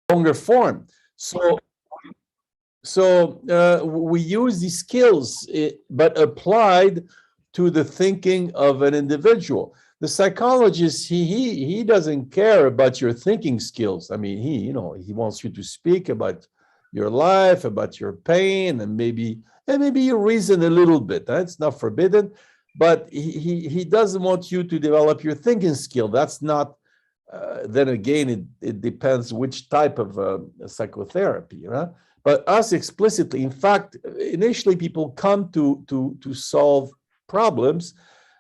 longer form. So we use these skills, but applied to the thinking of an individual. The psychologist, he doesn't care about your thinking skills. I mean, he wants you to speak about your life, about your pain, and maybe you reason a little bit. That's not forbidden, but he doesn't want you to develop your thinking skill. That's not. Then again, it depends which type of psychotherapy, right? But us explicitly, in fact, initially people come to solve problems,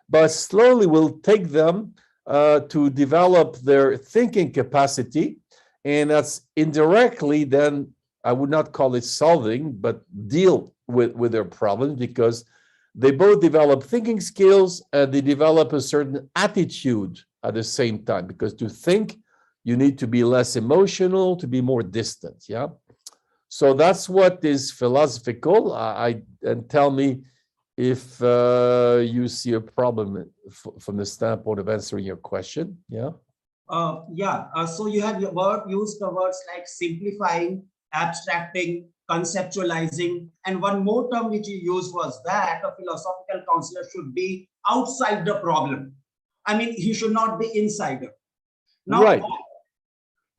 but slowly we'll take them to develop their thinking capacity, and that's indirectly then, I would not call it solving, but deal with their problems, because they both develop thinking skills and they develop a certain attitude at the same time, because to think, you need to be less emotional, to be more distant, yeah? So that's what is philosophical. And tell me if you see a problem from the standpoint of answering your question, yeah? So you have used the words like simplifying, abstracting, conceptualizing, and one more term which you used was that a philosophical counselor should be outside the problem. I mean, he should not be insider. Now, right.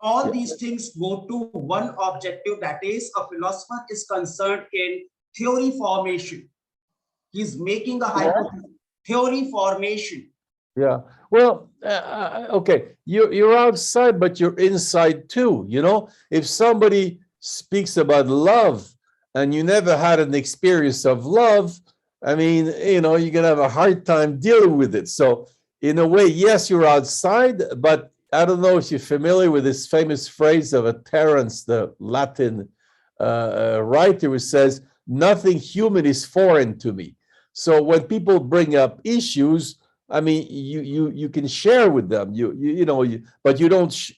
All these things go to one objective, that is, a philosopher is concerned in theory formation. He's making a hypothesis, theory formation. Yeah. Well, okay, you're outside, but you're inside too. You know, if somebody speaks about love and you never had an experience of love, I mean, you're gonna have a hard time dealing with it. So in a way, yes, you're outside, but I don't know if you're familiar with this famous phrase of a Terence, the Latin writer, who says, "Nothing human is foreign to me." So when people bring up issues, I mean, you can share with them, but you don't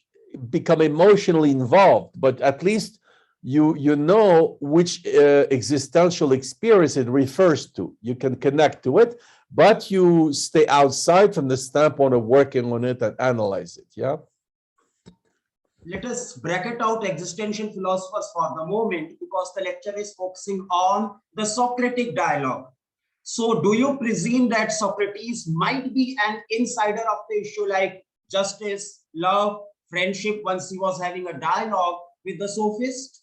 become emotionally involved. But at least you know which existential experience it refers to. You can connect to it, but you stay outside from the standpoint of working on it and analyze it, yeah? Let us bracket out existential philosophers for the moment, because the lecture is focusing on the Socratic dialogue. So do you presume that Socrates might be an insider of the issue like justice, love, friendship, once he was having a dialogue with the sophist?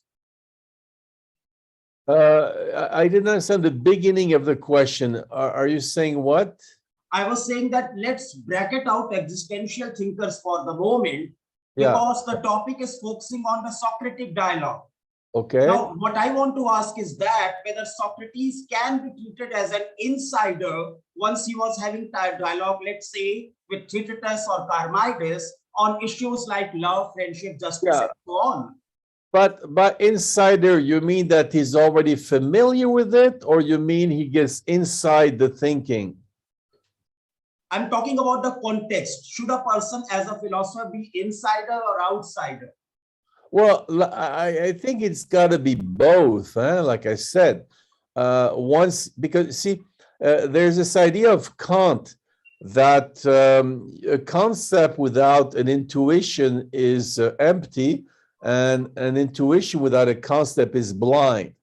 I didn't understand the beginning of the question. Are you saying what? I was saying that let's bracket out existential thinkers for the moment, because the topic is focusing on the Socratic dialogue. Okay. Now, what I want to ask is that whether Socrates can be treated as an insider once he was having dialogue, let's say, with Theaetetus or Charmides on issues like love, friendship, justice, and so on. But by insider, you mean that he's already familiar with it, or you mean he gets inside the thinking? I'm talking about the context. Should a person as a philosopher be insider or outsider? Well, I think it's got to be both, like I said. Because see, there's this idea of Kant that a concept without an intuition is empty, and an intuition without a concept is blind.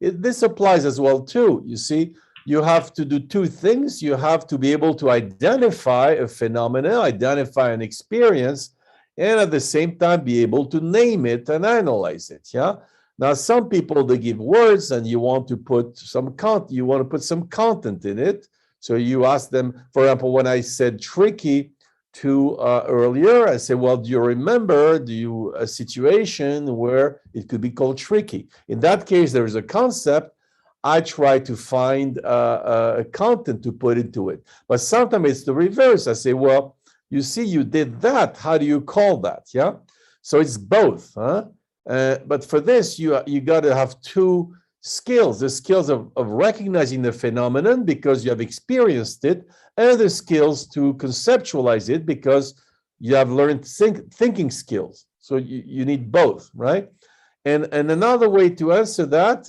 This applies as well too. You see, you have to do two things. You have to be able to identify a phenomenon, identify an experience, and at the same time be able to name it and analyze it. Yeah. Now, some people, they give words, and you want to put some content in it. So you ask them, for example, when I said tricky to earlier, I said, well, do you remember a situation where it could be called tricky? In that case, there is a concept. I try to find a content to put into it. But sometimes it's the reverse. I say, well, you see, you did that. How do you call that? Yeah. So it's both. But for this, you got to have two skills: the skills of recognizing the phenomenon because you have experienced it, and the skills to conceptualize it because you have learned thinking skills. So you need both, right? And another way to answer that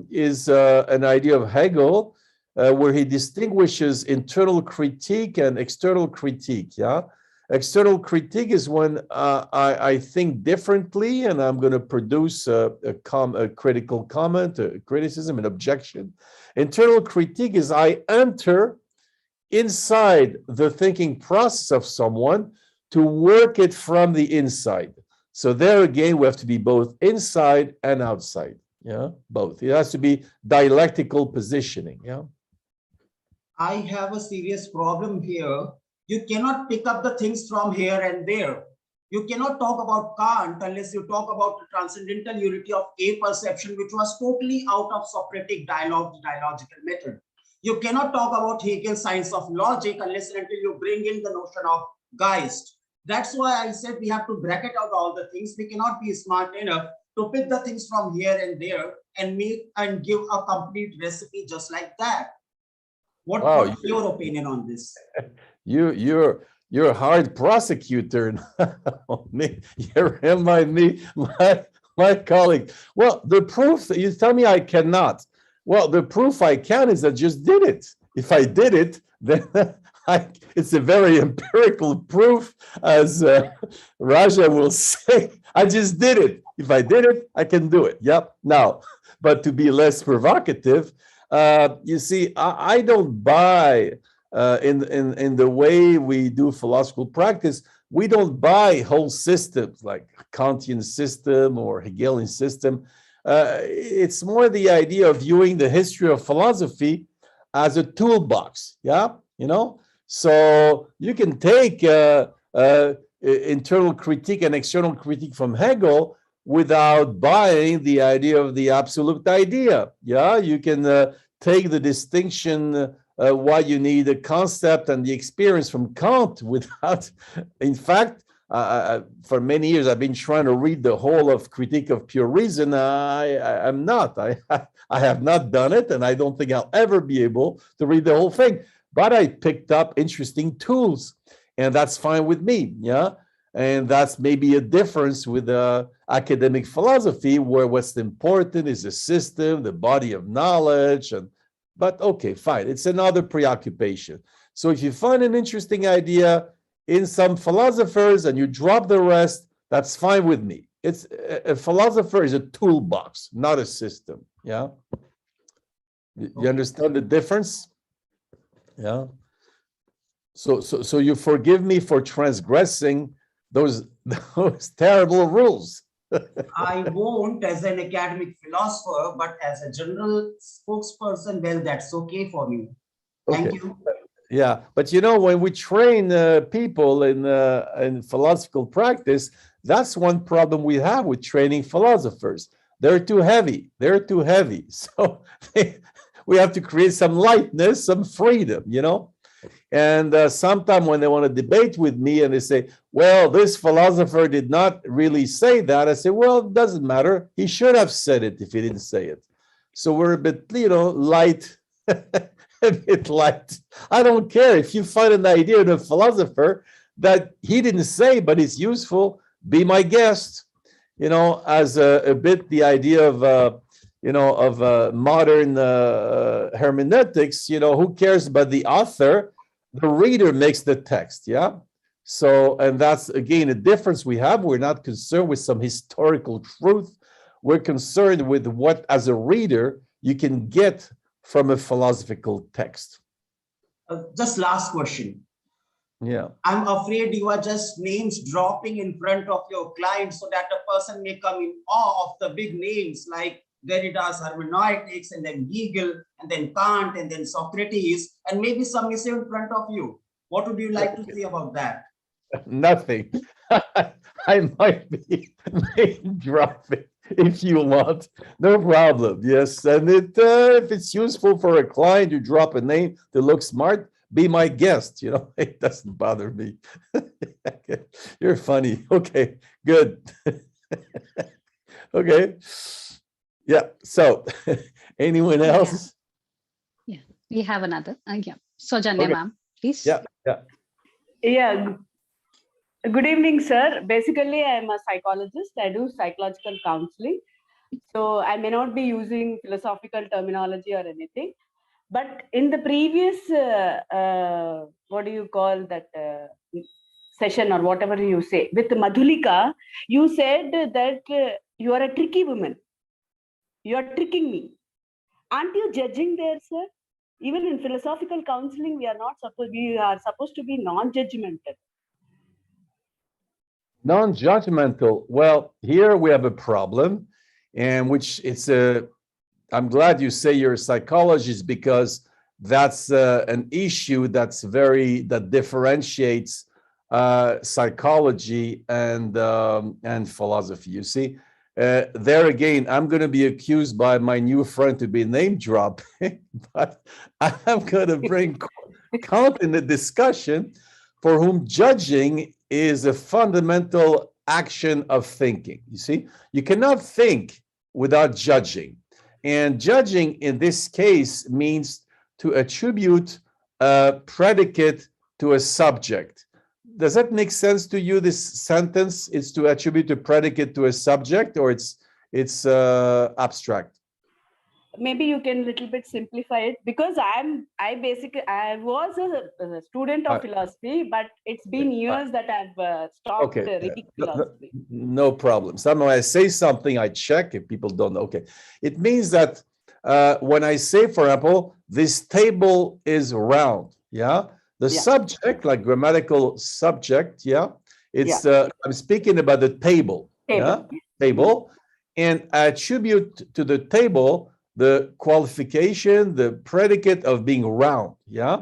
is an idea of Hegel, where he distinguishes internal critique and external critique. Yeah, External critique is when I think differently and I'm going to produce a critical comment, a criticism, an objection. Internal critique is I enter inside the thinking process of someone to work it from the inside. So there again, we have to be both inside and outside. Yeah, both. It has to be dialectical positioning. Yeah. I have a serious problem here. You cannot pick up the things from here and there. You cannot talk about Kant unless you talk about the transcendental unity of a perception, which was totally out of Socratic dialogue, dialogical method. You cannot talk about Hegel's science of logic unless and until you bring in the notion of Geist. That's why I said we have to bracket out all the things. We cannot be smart enough to pick the things from here and there and make and give a complete recipe just like that. Wow, What's your opinion on this? you're a hard prosecutor. You remind me, my colleague. Well, the proof that you tell me I cannot. Well, the proof I can is I just did it. If I did it, then it's a very empirical proof, as Raja will say. I just did it. If I did it, I can do it. Yep. Now, but to be less provocative, you see, I don't buy in the way we do philosophical practice. We don't buy whole systems like Kantian system or Hegelian system. It's more the idea of viewing the history of philosophy as a toolbox. Yeah, you know. So you can take internal critique and external critique from Hegel without buying the idea of the absolute idea. Yeah, you can take the distinction why you need a concept and the experience from Kant without, in fact, for many years I've been trying to read the whole of Critique of Pure Reason. I'm not. I have not done it, and I don't think I'll ever be able to read the whole thing. But I picked up interesting tools, and that's fine with me. Yeah. And that's maybe a difference with academic philosophy, where what's important is the system, the body of knowledge. But okay, fine. It's another preoccupation. So if you find an interesting idea in some philosophers and you drop the rest, that's fine with me. It's a philosopher is a toolbox, not a system. Yeah. You understand the difference? Yeah. So you forgive me for transgressing those terrible rules. I won't as an academic philosopher, but as a general spokesperson, well, that's okay for me. Thank you. Yeah, but you know, when we train people in philosophical practice, that's one problem we have with training philosophers. They're too heavy. They're too heavy. So we have to create some lightness, some freedom, you know. And sometimes when they want to debate with me and they say, well, this philosopher did not really say that, I say, well, it doesn't matter. He should have said it if he didn't say it. So we're a bit, you know, light, a bit light. I don't care if you find an idea in a philosopher that he didn't say, but it's useful, be my guest. You know, as a bit the idea of, you know, of modern hermeneutics, you know, who cares about the author? The reader makes the text, yeah? So, and that's, again, a difference we have. We're not concerned with some historical truth. We're concerned with what, as a reader, you can get from a philosophical text. Just last question. Yeah. I'm afraid you are just names dropping in front of your client so that a person may come in awe of the big names like Derrida's hermeneutics, and then Hegel, and then Kant, and then Socrates, and maybe some is in front of you. What would you like to say about that? Nothing. I might be name dropping if you want. No problem. Yes. And if it's useful for a client to drop a name that looks smart, be my guest. You know, it doesn't bother me. You're funny. Okay, good. Okay. Yeah. So, anyone else? Yeah, we have another. Yeah. So, Janya, Okay. ma'am, please. Yeah. Yeah. Yeah. Good evening, sir. Basically, I'm a psychologist. I do psychological counseling. So I may not be using philosophical terminology or anything. But in the previous, what do you call that, session or whatever you say. With Madhulika, you said that you are a tricky woman. You are tricking me. Aren't you judging there, sir? Even in philosophical counseling, we are supposed to be non-judgmental. Non-judgmental. Well, here we have a problem, and which it's a. I'm glad you say you're a psychologist because that's an issue that differentiates psychology and philosophy. You see, there again, I'm going to be accused by my new friend to be name dropping, but I'm going to bring Kant in the discussion, for whom judging is a fundamental action of thinking. You see, you cannot think without judging. And judging in this case means to attribute a predicate to a subject. Does that make sense to you, this sentence? It's to attribute a predicate to a subject, or it's abstract? Maybe you can little bit simplify it, because I was a student of philosophy, but it's been years that I've stopped reading philosophy. No problem. Sometimes I say something, I check if people don't know. Okay, it means that when I say, for example, this table is round, yeah, the subject, like grammatical subject, yeah, it's I'm speaking about the table. Table, and I attribute to the table the qualification, the predicate of being round, yeah?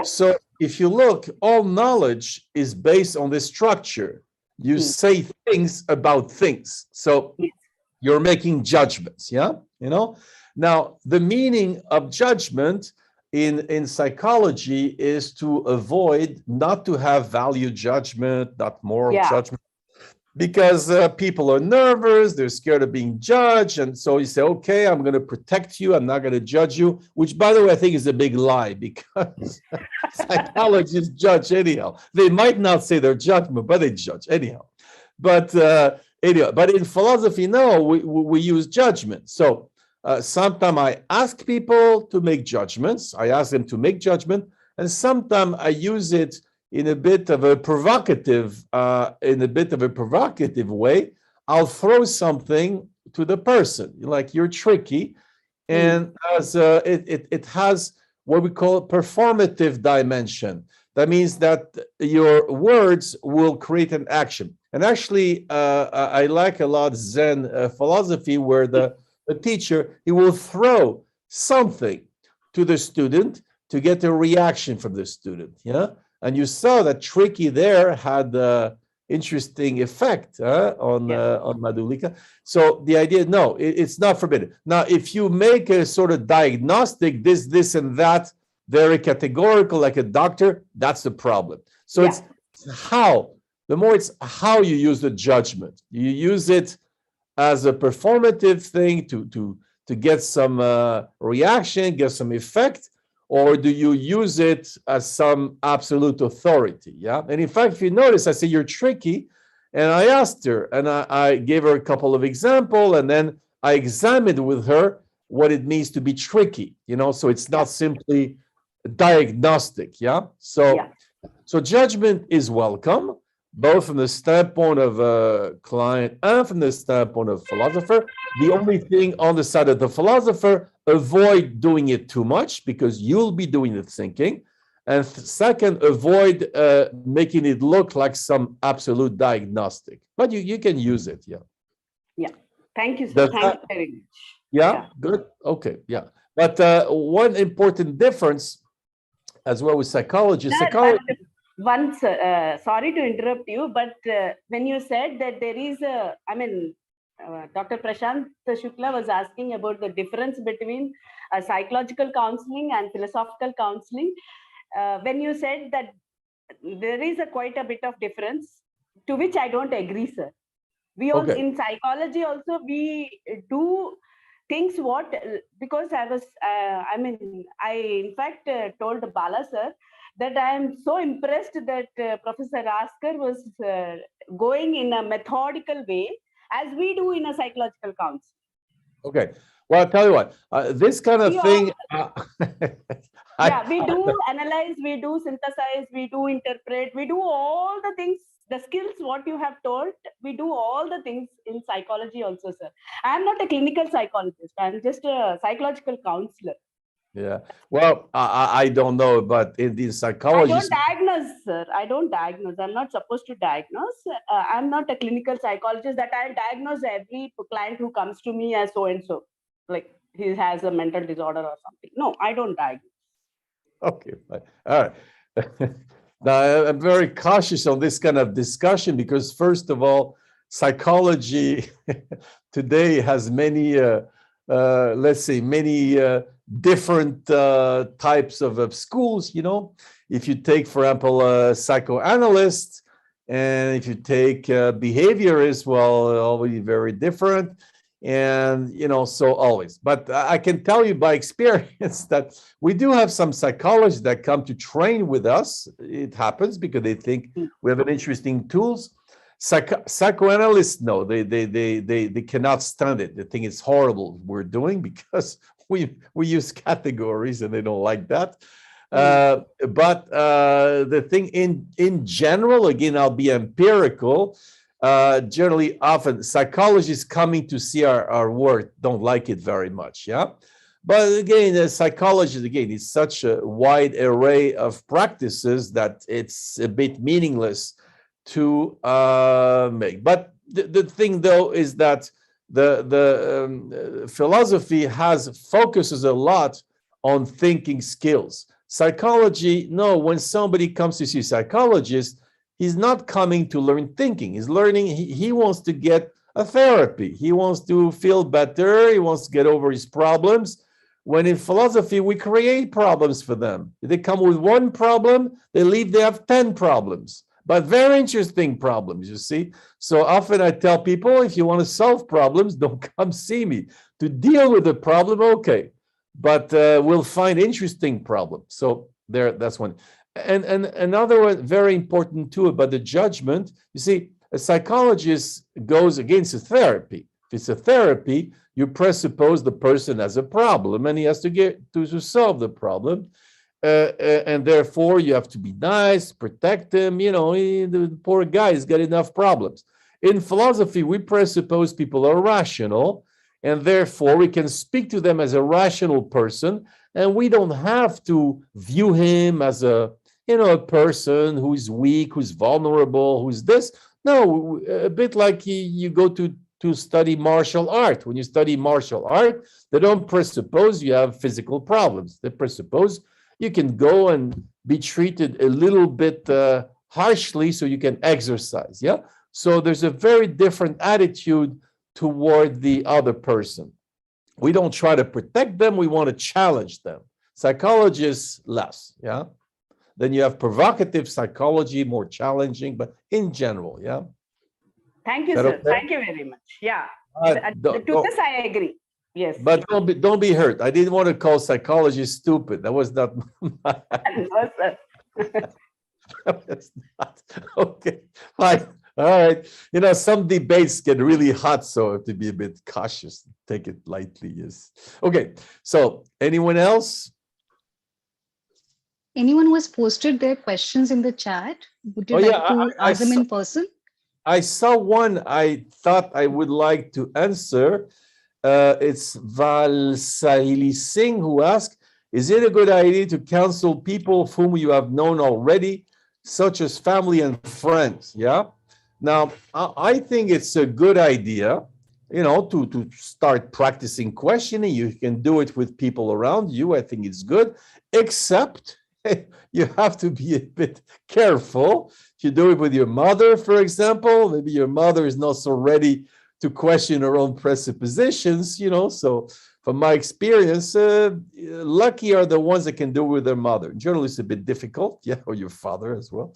So if you look, all knowledge is based on this structure. You say things about things. So you're making judgments, yeah? You know? Now, the meaning of judgment in psychology is to avoid, not to have value judgment, not moral judgment, because people are nervous, they're scared of being judged, and so you say, okay, I'm going to protect you, I'm not going to judge you, which, by the way, I think is a big lie, because psychologists judge anyhow. They might not say their judgment, but they judge anyhow. But but in philosophy, no, we use judgment. So sometimes I ask people to make judgments, I ask them to make judgment, and sometimes I use it in a bit of a provocative way. I'll throw something to the person, like, you're tricky, and as it has what we call performative dimension. That means that your words will create an action. And actually, I like a lot Zen philosophy, where the teacher, he will throw something to the student to get a reaction from the student, yeah. And you saw that Tricky there had an interesting effect on Madhulika. So the idea, no, it's not forbidden. Now, if you make a sort of diagnostic, this, and that, very categorical, like a doctor, that's the problem. So it's how, the more it's how you use the judgment. You use it as a performative thing to get some reaction, get some effect, or do you use it as some absolute authority? Yeah. And in fact, if you notice, I say, you're tricky. And I asked her, and I gave her a couple of examples, and then I examined with her what it means to be tricky, you know, so it's not simply diagnostic. Yeah. So judgment is welcome, both from the standpoint of a client and from the standpoint of philosopher. The only thing on the side of the philosopher, avoid doing it too much, because you'll be doing the thinking. And second, avoid making it look like some absolute diagnostic. But you can use it, yeah. Yeah. Thank you, sir. Thank you very much. Yeah, good. Okay, yeah. But one important difference as well with psychology. Once, sorry to interrupt you, but when you said that there is a, Dr. Prashant Shukla was asking about the difference between psychological counseling and philosophical counseling. When you said that there is quite a bit of difference, to which I don't agree, sir. We all in psychology also, we do things because I was, I in fact told Bala sir that I am so impressed that Professor Raskar was going in a methodical way, as we do in a psychological counseling. Okay. Well, I'll tell you what, this kind of thing, Yeah, we do analyze, we do synthesize, we do interpret, we do all the things, the skills what you have told, we do all the things in psychology also, sir. I'm not a clinical psychologist, I'm just a psychological counselor. Yeah. Well, I don't know, but in the I psychologist, don't diagnose, sir. I don't diagnose. I'm not supposed to diagnose. I'm not a clinical psychologist that I'll diagnose every client who comes to me as so and so, like he has a mental disorder or something. No, I don't diagnose. okay, fine. All right. Now, I'm very cautious on this kind of discussion because, first of all, psychology today has many, let's say, many different types of schools. You know, if you take, for example, a psychoanalyst, and if you take behaviorists, well, always very different. And, you know, so always. But I can tell you by experience that we do have some psychologists that come to train with us. It happens because they think we have an interesting tools. Psychoanalysts, no, they cannot stand it. They think it's horrible we're doing because we use categories and they don't like that. But the thing in general, again, I'll be empirical. Generally, often psychologists coming to see our work don't like it very much. Yeah. But again, psychology, again, is such a wide array of practices that it's a bit meaningless to make. But the thing, though, is that the philosophy focuses a lot on thinking skills. Psychology, no, when somebody comes to see a psychologist, he's not coming to learn thinking. He's learning, he wants to get a therapy. He wants to feel better. He wants to get over his problems. When in philosophy, we create problems for them. They come with one problem, they leave, they have 10 problems, but very interesting problems, you see. So often I tell people, if you want to solve problems, don't come see me. To deal with the problem, okay, but we'll find interesting problems. So that's one. And another one, very important too, about the judgment. You see, a psychologist goes against a therapy. If it's a therapy, you presuppose the person has a problem and he has to get to solve the problem. And therefore, you have to be nice, protect him. You know, the poor guy has got enough problems. In philosophy, we presuppose people are rational, and therefore we can speak to them as a rational person, and we don't have to view him as a person who's weak, who's vulnerable, who's this. No, a bit like you go to study martial art. When you study martial art, they don't presuppose you have physical problems. They presuppose you can go and be treated a little bit harshly so you can exercise. Yeah. So there's a very different attitude toward the other person. We don't try to protect them. We want to challenge them. Psychologists, less. Yeah. Then you have provocative psychology, more challenging, but in general, yeah. Thank you, sir. Okay? Thank you very much. Yeah. To this, I agree. Yes. But don't be hurt. I didn't want to call psychology stupid. That was not my. No, sir. That was not. Okay. Fine. All right. You know, some debates get really hot, so I have to be a bit cautious. Take it lightly. Yes. Okay. So, anyone else? Anyone who has posted their questions in the chat, would you like to ask them in person? I saw one I thought I would like to answer. It's Val Sahili Singh who asked, is it a good idea to counsel people whom you have known already, such as family and friends? Yeah. Now, I think it's a good idea, you know, to start practicing questioning. You can do it with people around you. I think it's good, except you have to be a bit careful. If you do it with your mother, for example, maybe your mother is not so ready to question her own presuppositions, you know. So from my experience, lucky are the ones that can do it with their mother. Generally, it's a bit difficult, yeah, or your father as well.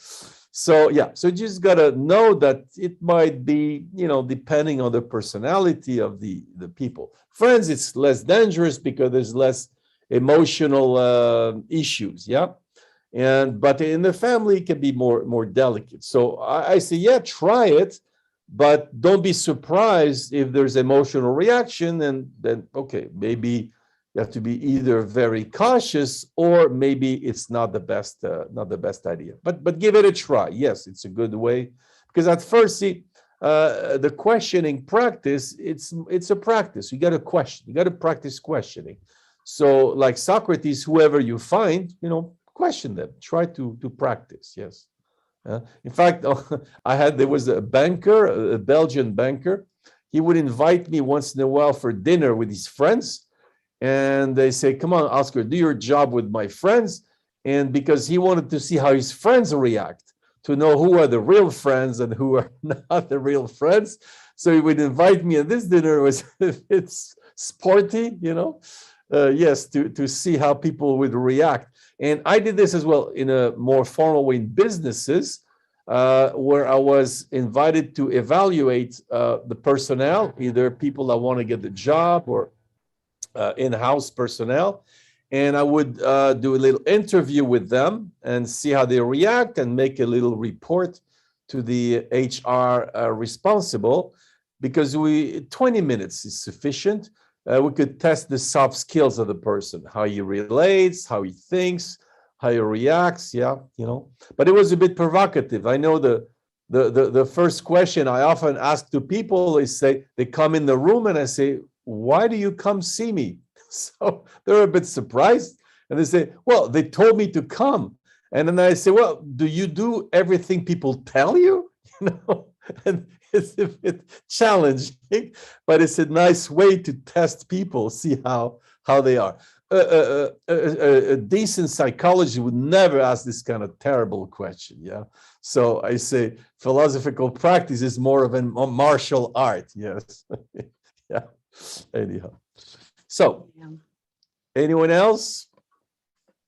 So yeah, so you just gotta know that it might be, you know, depending on the personality of the people. Friends, it's less dangerous because there's less emotional issues, yeah. But in the family, it can be more delicate. So I say, yeah, try it, but don't be surprised if there's emotional reaction. And then, okay, maybe you have to be either very cautious or maybe it's not the best idea. But give it a try. Yes, it's a good way, because at first, see, the questioning practice, it's a practice. You got to question. You got to practice questioning. So, like Socrates, whoever you find, question them. Try to practice. Yes. In fact, there was a banker, a Belgian banker. He would invite me once in a while for dinner with his friends. And they say, come on, Oscar, do your job with my friends. And because he wanted to see how his friends react, to know who are the real friends and who are not the real friends. So he would invite me, and this dinner was, it's sporty, yes, to see how people would react. And I did this as well in a more formal way in businesses, where I was invited to evaluate the personnel, either people that want to get the job or in-house personnel. And I would do a little interview with them and see how they react and make a little report to the HR responsible, because 20 minutes is sufficient. We could test the soft skills of the person, how he relates, how he thinks, how he reacts. Yeah, but it was a bit provocative. I know the first question I often ask to people is, they come in the room and I say, why do you come see me? So they're a bit surprised, and they say, well, they told me to come. And then I say, well, do you do everything people tell you? And it's a bit challenging, but it's a nice way to test people, see how they are. A decent psychologist would never ask this kind of terrible question. Yeah. So I say philosophical practice is more of a martial art. Yes. Yeah. Anyhow. So, anyone else?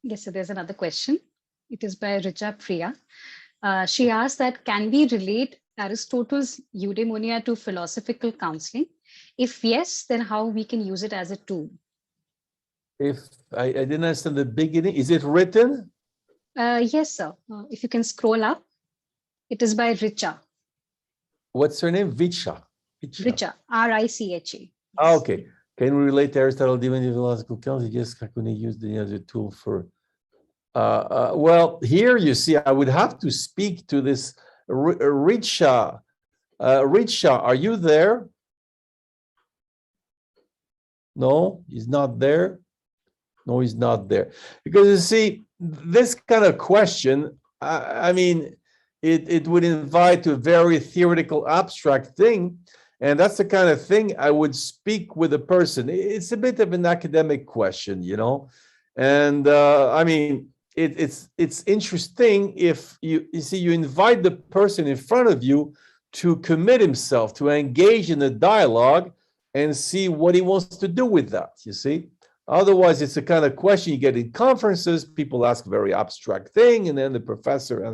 Yes, so there's another question. It is by Richa Priya. She asked that, can we relate Aristotle's eudaimonia to philosophical counseling? If yes, then how we can use it as a tool? If I didn't understand the beginning, is it written? Yes, sir. If you can scroll up, it is by Richa. What's her name? Richa, R-I-C-H-A. Okay. Can we relate to Aristotle's divinity philosophical counsel? Yes, how can we use the other tool for? Well, here you see, I would have to speak to this Richa. Richa, are you there? No, he's not there. No, he's not there. Because you see, this kind of question, I mean, it would invite to a very theoretical, abstract thing. And that's the kind of thing I would speak with a person. It's a bit of an academic question, And I mean, it's interesting if you see, you invite the person in front of you to commit himself, to engage in a dialogue and see what he wants to do with that, you see. Otherwise, it's the kind of question you get in conferences. People ask a very abstract thing, and then the professor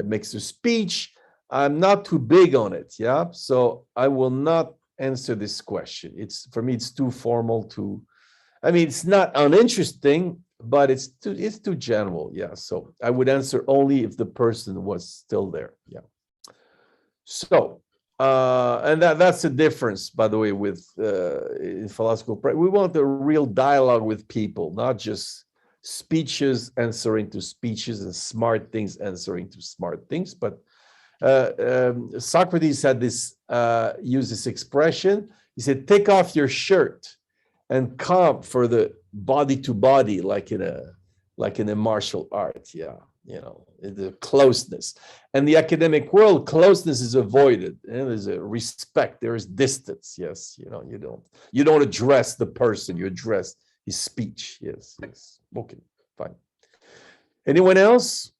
makes a speech. I'm not too big on it, yeah? So I will not answer this question. For me, it's too formal I mean, it's not uninteresting, but it's too general, yeah. So I would answer only if the person was still there, yeah. So, and that's the difference, by the way, with in philosophical practice. We want a real dialogue with people, not just speeches answering to speeches and smart things answering to smart things, but Socrates had used this expression. He said, take off your shirt and come for the body to body, like in a martial art. Yeah, the closeness. And the academic world, closeness is avoided. And there's a respect, there is distance. Yes, you don't address the person, you address his speech. Yes. Okay, fine. Anyone else?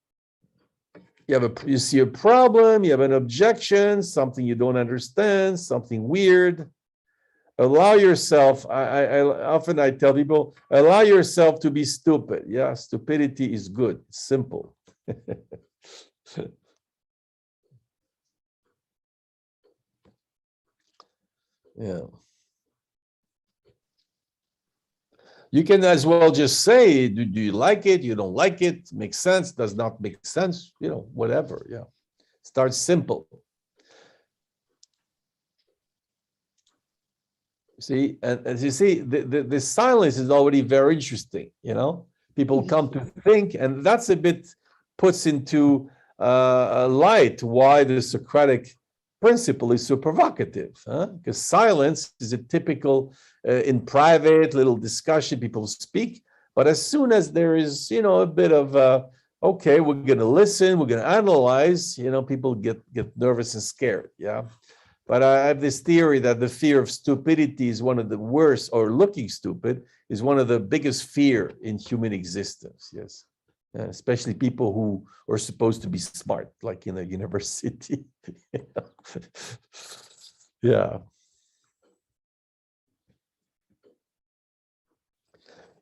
You see a problem, you have an objection, something you don't understand, something weird. Allow yourself, I often tell people, allow yourself to be stupid. Yeah, stupidity is good, it's simple. Yeah. You can as well just say, do you like it? You don't like it? Makes sense? Does not make sense? Whatever. Yeah. Start simple. See, and as you see, the silence is already very interesting, you know? People come to think, and that's a bit puts into light why the Socratic principle is so provocative, huh? Because silence is a typical in private little discussion, people speak, but as soon as there is, you know, a bit of okay, we're going to listen, we're going to analyze, you know, people get nervous and scared, yeah. But I have this theory that the fear of stupidity is one of the worst, or looking stupid is one of the biggest fear in human existence. Yes, especially people who are supposed to be smart, like in a university. Yeah.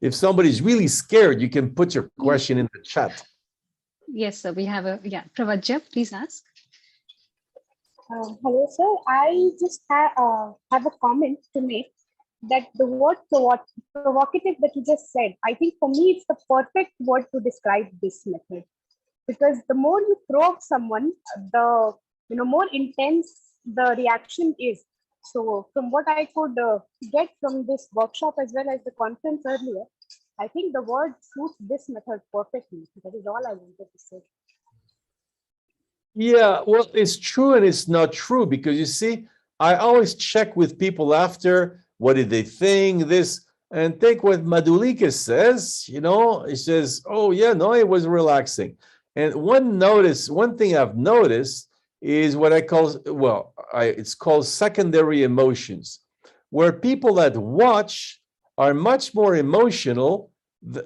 If somebody's really scared, you can put your question in the chat. Yes, sir. We have a, yeah, Pravajya, please ask. Hello, sir. I just have a comment to make that the word provocative that you just said, I think for me, it's the perfect word to describe this method. Because the more you provoke someone, the more intense the reaction is. So from what I could get from this workshop as well as the conference earlier, I think the word suits this method perfectly. That is all I wanted to say. Yeah, well, it's true and it's not true, because you see, I always check with people after, what did they think, this, and take what Madhulika says, you know, he says, oh yeah, no, it was relaxing. And one thing I've noticed is what I call, well, it's called secondary emotions, where people that watch are much more emotional,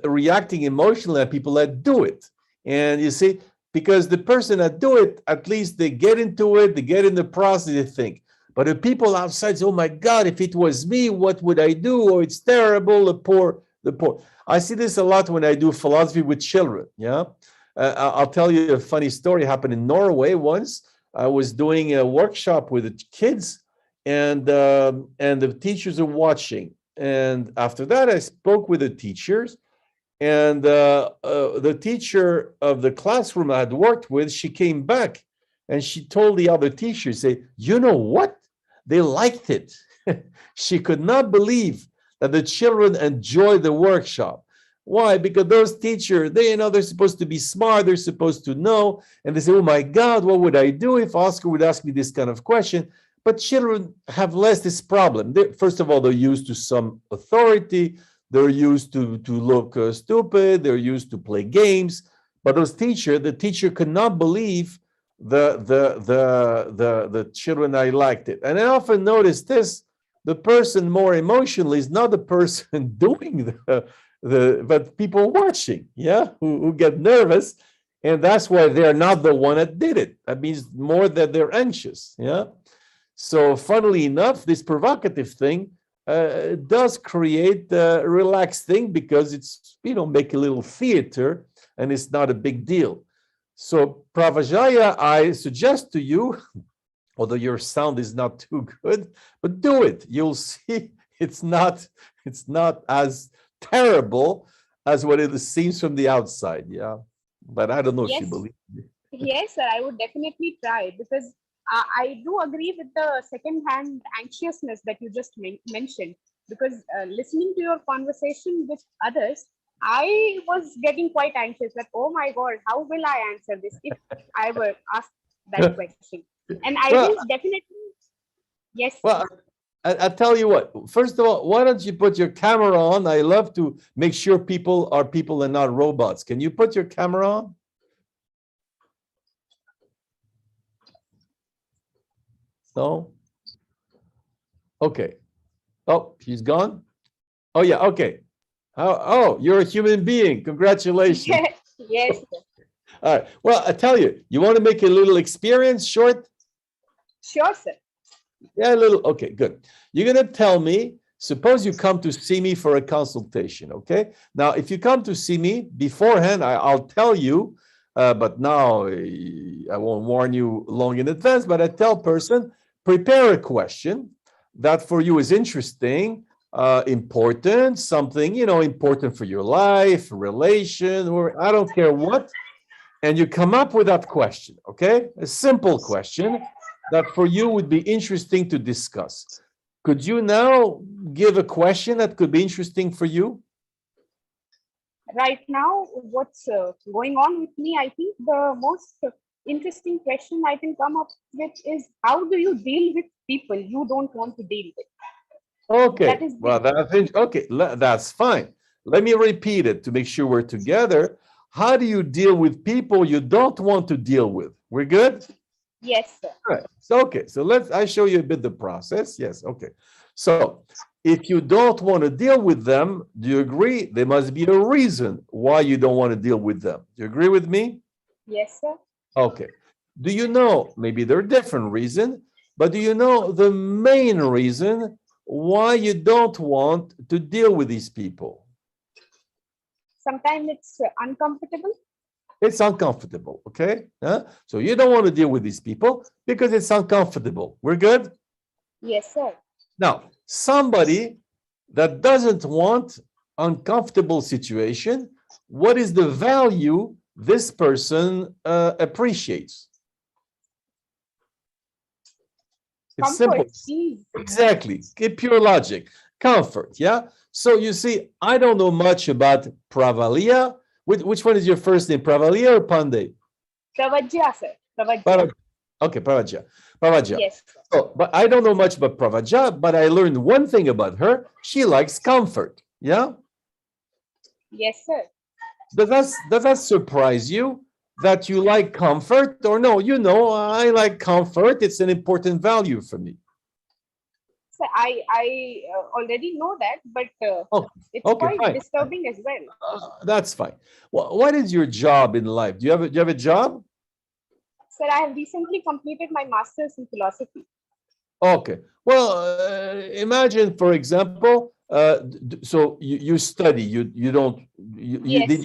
reacting emotionally than people that do it. And you see, because the person that do it, at least they get into it, they get in the process, they think. But the people outside say, oh my God, if it was me, what would I do? Oh, it's terrible, the poor. I see this a lot when I do philosophy with children, yeah? I'll tell you a funny story happened in Norway once. I was doing a workshop with the kids, and the teachers are watching. And after that, I spoke with the teachers, and the teacher of the classroom I had worked with, she came back and she told the other teachers, say, you know what? They liked it. She could not believe that the children enjoyed the workshop. Why? Because those teachers, they're supposed to be smart, they're supposed to know, and they say, oh my God, what would I do if Oscar would ask me this kind of question? But children have less this problem. First of all, they're used to some authority. They're used to look stupid. They're used to play games. But the teacher could not believe the children. I liked it. And I often notice this: the person more emotionally is not the person doing but people watching, yeah, who get nervous, and that's why they're not the one that did it. That means more that they're anxious, yeah. So, funnily enough, this provocative thing does create a relaxed thing, because it's, make a little theater and it's not a big deal. So Pravajaya, I suggest to you, although your sound is not too good, but do it. You'll see it's not as terrible as what it seems from the outside. Yeah. But I don't know if you believe me. Yes, sir, I would definitely try, because I do agree with the second-hand anxiousness that you just mentioned, because listening to your conversation with others, I was getting quite anxious, like, oh my God, how will I answer this if I were asked that question? And I will definitely, yes. Well, I'll tell you what, first of all, why don't you put your camera on? I love to make sure people are people and not robots. Can you put your camera on? No? Okay. Oh, she's gone? Oh, yeah, okay. Oh, you're a human being. Congratulations. Yes. All right. Well, I tell you, you want to make a little experience short? Sure, sir. Yeah, a little. Okay, good. You're going to tell me, suppose you come to see me for a consultation, okay? Now, if you come to see me beforehand, I'll tell you, but now I won't warn you long in advance, but I tell person, prepare a question that for you is interesting, important, something, important for your life, relation, or I don't care what. And you come up with that question, okay? A simple question that for you would be interesting to discuss. Could you now give a question that could be interesting for you? Right now, what's going on with me, I think the most interesting question I can come up with is how do you deal with people you don't want to deal with? Okay, That is well, that's fine. Let me repeat it to make sure we're together. How do you deal with people you don't want to deal with? We're good? yes, sir. All right. So, okay. So I show you a bit the process. Yes. Okay. So if you don't want to deal with them, do you agree? There must be a reason why you don't want to deal with them. Do you agree with me? Yes, sir. Okay. Do you know, maybe there are different reasons, but do you know the main reason why you don't want to deal with these people? Sometimes it's uncomfortable. It's uncomfortable, okay? So you don't want to deal with these people because it's uncomfortable. We're good? Yes, sir. Now, somebody that doesn't want uncomfortable situation, what is the value this person appreciates? It's simple. Comfort, ease. Exactly. Pure logic. Comfort, yeah? So you see, I don't know much about Pravalia. Which one is your first name, Pravalia or Pandey? Pravajya, sir. Pravajya. Okay, Pravaja. Pravaja. Yes, sir. So, but I don't know much about Pravaja, but I learned one thing about her. She likes comfort. Yeah? Yes, sir. Does that surprise you that you like comfort? Or no, you know, I like comfort. It's an important value for me. So I already know that, but Oh, it's okay, quite fine. disturbing as well. That's fine. Well, what is your job in life? Do you have a job? Sir, I have recently completed my master's in philosophy. Okay. Well, imagine, for example, so you study. You don't. Yes,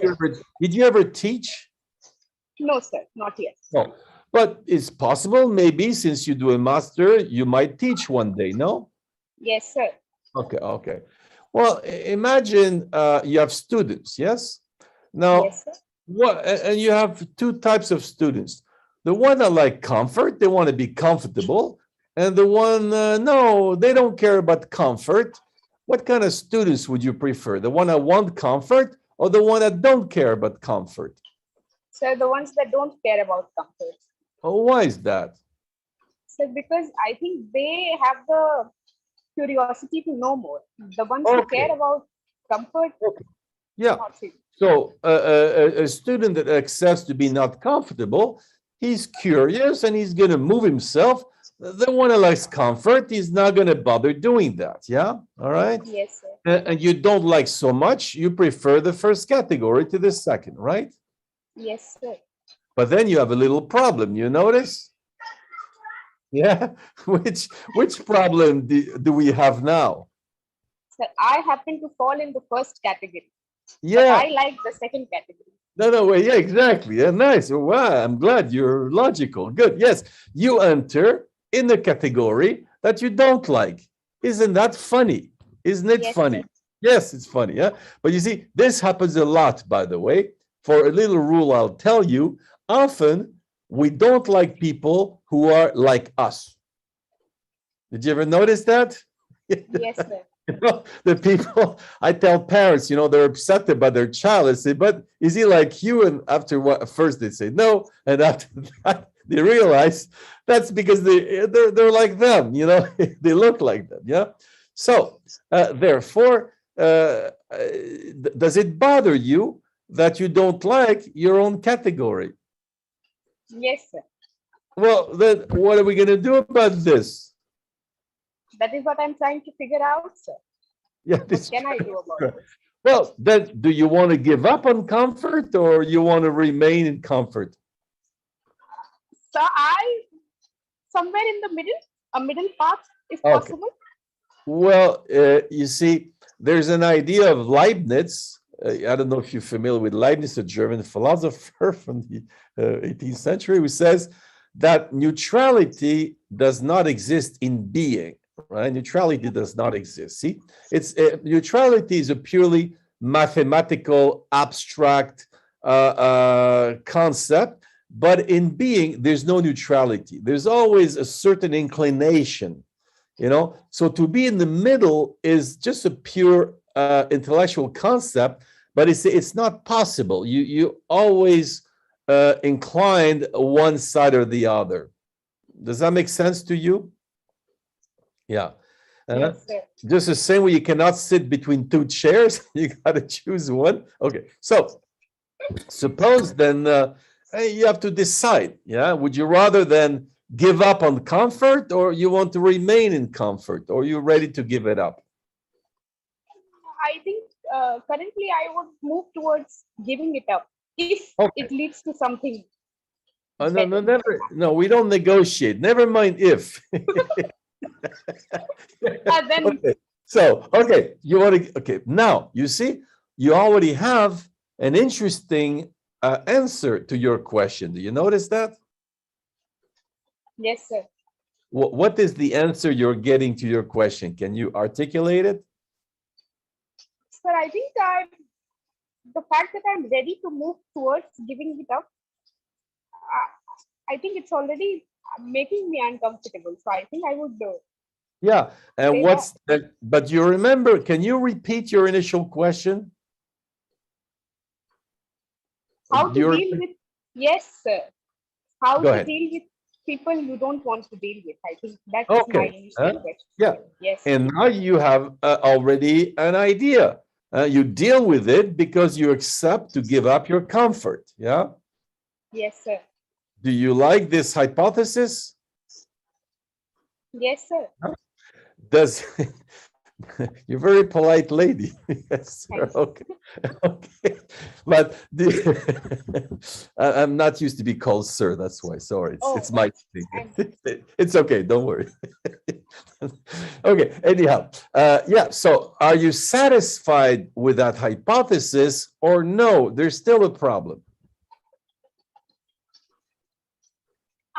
did you ever teach? No, sir, not yet. No. But it's possible, maybe, since you do a master, you might teach one day. No. Yes, sir. Okay. Okay. Well, imagine you have students. Yes. Now, Yes, sir. and you have two types of students. The one that like comfort, they want to be comfortable. And the one, no, they don't care about comfort. What kind of students would you prefer? The one that want comfort or the one that don't care about comfort? So the ones that don't care about comfort. Oh, why is that? So because I think they have the curiosity to know more. The ones who Okay. care about comfort, Yeah. not really. So a student that accepts to be not comfortable, he's curious and he's going to move himself. The one that likes comfort, he's not going to bother doing that. Yeah. All right. Yes, sir. And you don't like so much, you prefer the first category to the second, right? Yes, sir. But then you have a little problem, you notice? Yeah. Which problem do we have now? So I happen to fall in the first category. Yeah. But I like the second category. No, well, yeah, exactly. Yeah, nice. Wow, I'm glad you're logical. Good. Yes, you enter in the category that you don't like. Isn't that funny? Isn't it Yes, funny? sir. Yes, it's funny. Yeah. But you see, this happens a lot, by the way. For a little rule, I'll tell you, often we don't like people who are like us. Did you ever notice that? Yes, sir. You know, the people, I tell parents, they're upset about their child. I say, but is he like you? And after what, first they say no, and after that they realize that's because they're like them. They look like them. Yeah. So therefore, does it bother you that you don't like your own category? Yes, sir. Well, then what are we going to do about this? That is what I'm trying to figure out, sir. Yeah, What can I do about it? Well, then, do you want to give up on comfort or you want to remain in comfort? So somewhere in the middle, a middle path, if Okay. possible. Well, you see, there's an idea of Leibniz. I don't know if you're familiar with Leibniz, a German philosopher from the 18th century, who says that neutrality does not exist in being. Right? Neutrality does not exist. See, neutrality is a purely mathematical, abstract concept, but in being, there's no neutrality. There's always a certain inclination. you know. So to be in the middle is just a pure intellectual concept, but it's not possible. You always inclined one side or the other. Does that make sense to you? Yeah. Yes, sir. Just the same way you cannot sit between two chairs, you got to choose one. Okay, so suppose then you have to decide. Yeah, would you rather then give up on comfort, or you want to remain in comfort, or you're ready to give it up? I think currently I would move towards giving it up if Okay. it leads to something. No, no, better. never. No, we don't negotiate. Never mind if. Then Okay. So, okay, you want to, okay, now you see, you already have an interesting answer to your question. Do you notice that? yes, sir. What is the answer you're getting to your question? Can you articulate it? Sir, I think the fact that I'm ready to move towards giving it up, I think it's already making me uncomfortable. So I think I would Yeah, and say what's that? But you remember, can you repeat your initial question? how to You're, deal with, yes, sir. How go to ahead. deal with people you don't want to deal with. I think that's my Okay. initial question. Yeah. Yes. And now you have already an idea. You deal with it because you accept to give up your comfort. Yeah. Yes, sir. Do you like this hypothesis? Yes, sir. Does you're a very polite lady. Yes, sir. Thanks. Okay. Okay. But I'm not used to be called sir. That's why. Sorry. It's my thing. It's okay. Don't worry. Okay. Anyhow, yeah. So are you satisfied with that hypothesis, or no? There's still a problem.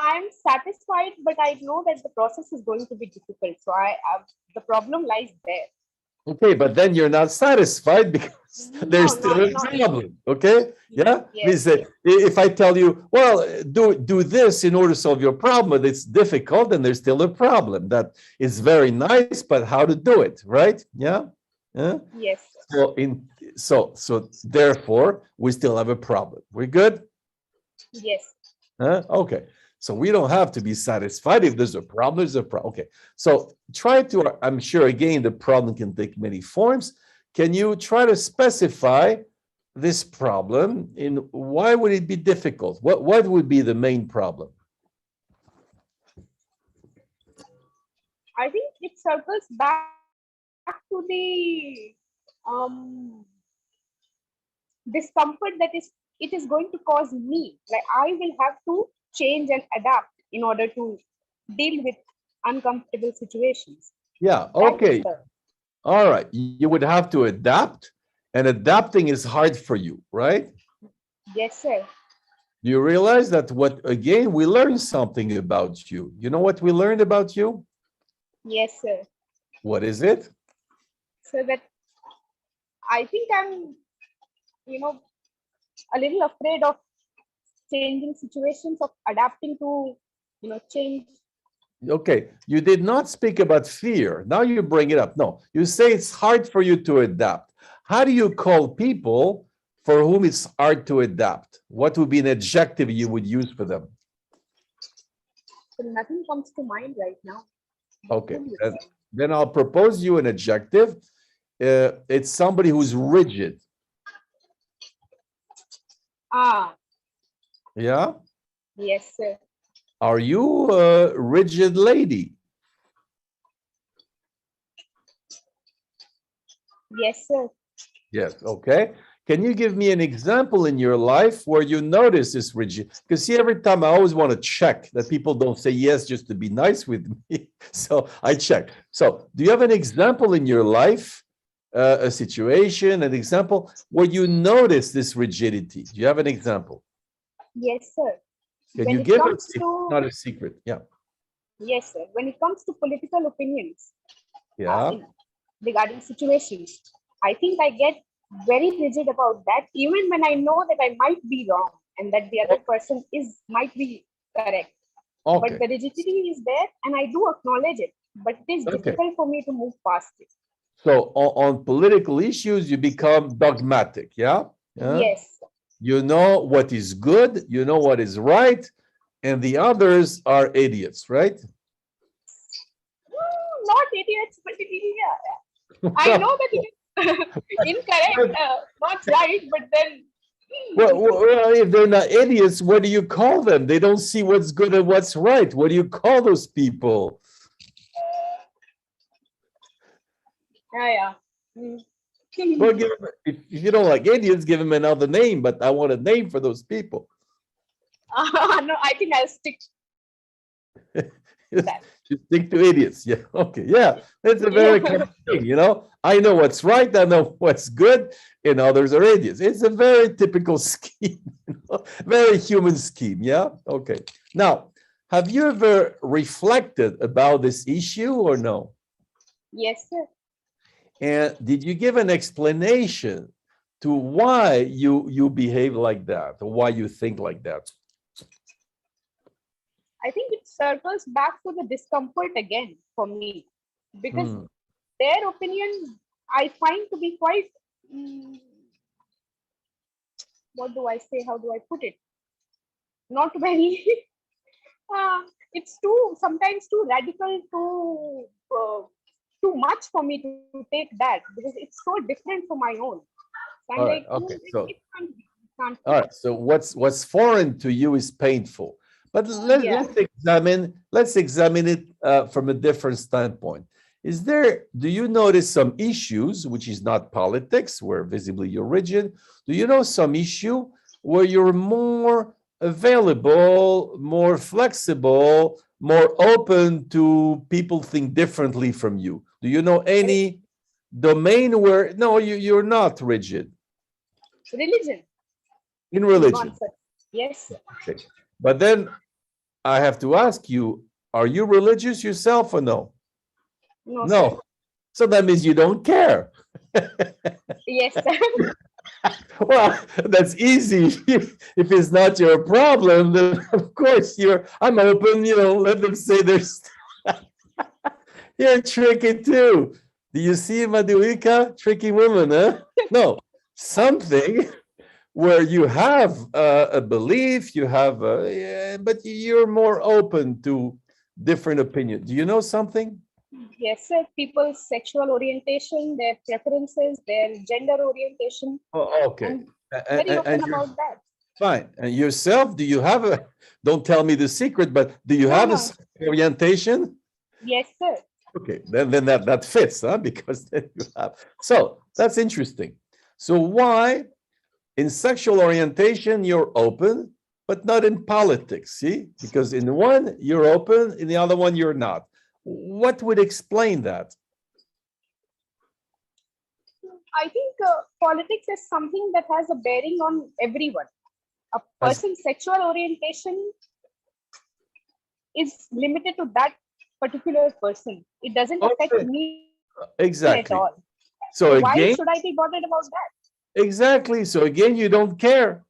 I'm satisfied, but I know that the process is going to be difficult. So the problem lies there. Okay, but then you're not satisfied because there's No, still a not problem. Okay, yeah. Yes, Means that if I tell you, well, do this in order to solve your problem, but it's difficult, and there's still a problem. That is very nice, but how to do it, right? Yeah. Yeah. Yes. So therefore, we still have a problem. We're good. Yes. Okay. So we don't have to be satisfied. If there's a problem, there's a problem. Okay. So try to, I'm sure, again, the problem can take many forms. Can you try to specify this problem in why would it be difficult? What would be the main problem? I think it circles back to the discomfort that it is going to cause me. Like I will have to change and adapt in order to deal with uncomfortable situations. Yeah, That's okay. All right. You would have to adapt, and adapting is hard for you, right? Yes, sir. You realize that again, we learned something about you. You know what we learned about you? Yes, sir. What is it? So that I think I'm, a little afraid of changing situations, of adapting to, change. Okay, you did not speak about fear. Now you bring it up. No, you say it's hard for you to adapt. How do you call people for whom it's hard to adapt? What would be an adjective you would use for them? So nothing comes to mind right now. Okay, then I'll propose you an adjective. It's somebody who's rigid. Yeah? Yes, sir. Are you a rigid lady? Yes, sir. Yes, okay. Can you give me an example in your life where you notice this rigid? Because see, every time I always want to check that people don't say yes just to be nice with me. So I check. So do you have an example in your life, a situation, an example where you notice this rigidity? Do you have an example? Yes, sir. Can you give it? Not a secret. Yeah. Yes, sir. When it comes to political opinions, Yeah. Regarding situations, I think I get very rigid about that, even when I know that I might be wrong and that the other person might be correct. Okay. But the rigidity is there, and I do acknowledge it. but it is Okay. difficult for me to move past it. So on political issues, you become dogmatic, yeah? Yeah? Yes. You know what is good, you know what is right, and the others are idiots, right? Not idiots, but yeah. I know that it is incorrect, not right, but then. Well, if they're not idiots, what do you call them? They don't see what's good and what's right. What do you call those people? Yeah. Well, if you don't like idiots, give them another name, but I want a name for those people. No, I think I'll stick Just stick to idiots. Yeah. Okay. Yeah. It's a very common thing, you know. I know what's right. I know what's good, and others are idiots. It's a very typical scheme, you know? Very human scheme. Yeah. Okay. Now, have you ever reflected about this issue or no? Yes, sir. And did you give an explanation to why you behave like that, or why you think like that? I think it circles back to the discomfort again for me, because Hmm. their opinion I find to be quite, what do I say? How do I put it? Not very. It's sometimes too radical, too much for me to take that, because it's so different from my own. So I'm All right. like, Okay. So it can't be. It can't be. all right. So what's foreign to you is painful. But Yeah. let's examine it from a different standpoint. Do you notice some issues, which is not politics, where visibly you're rigid? Do you know some issue where you're more available, more flexible, more open to people think differently from you? Do you know any domain where, no, you're not rigid Religion. in Is one religion? such. Yes, sir. Okay. But then I have to ask you, are you religious yourself or no? No, sir. No. So that means you don't care. Yes, sir. Well, that's easy. If it's not your problem, then of course I'm open, let them say there's you're tricky too. Do you see Madhurika? Tricky woman, huh? No, something where you have a belief, but you're more open to different opinion. Do you know something? Yes, sir. People's sexual orientation, their preferences, their gender orientation. Oh, okay. I'm very open about that. Fine. And yourself, don't tell me the secret, but do you have a sexual orientation? Yes, sir. Okay, then that fits, huh? Because then you have. So that's interesting. So why in sexual orientation you're open, but not in politics? See, because in one you're open, in the other one you're not. What would explain that? I think politics is something that has a bearing on everyone. A person's sexual orientation is limited to that particular person. It doesn't affect me Exactly. at all. So why again, should I be bothered about that? exactly. So again, you don't care.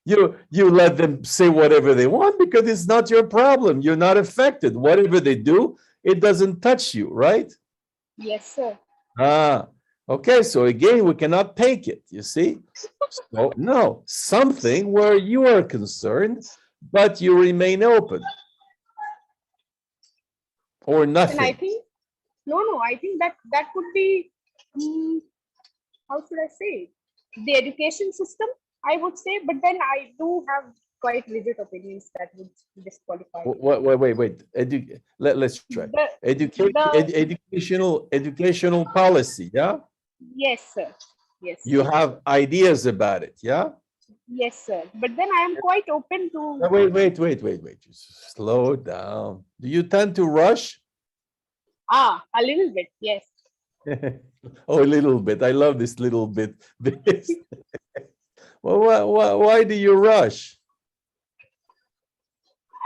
You let them say whatever they want because it's not your problem. You're not affected. Whatever they do, it doesn't touch you, right? Yes, sir. Okay. So again, we cannot take it, you see? So no, something where you are concerned, but you remain open. Or nothing. And I think, I think that could be, how should I say, the education system, I would say, but then I do have quite rigid opinions that would disqualify. Wait. Let's try. Educational policy, yeah? Yes, sir. Yes. You have ideas about it, yeah? Yes, sir. But then I am quite open to. Wait. Just slow down. Do you tend to rush? A little bit, yes. Oh, a little bit. I love this little bit. Well, why do you rush?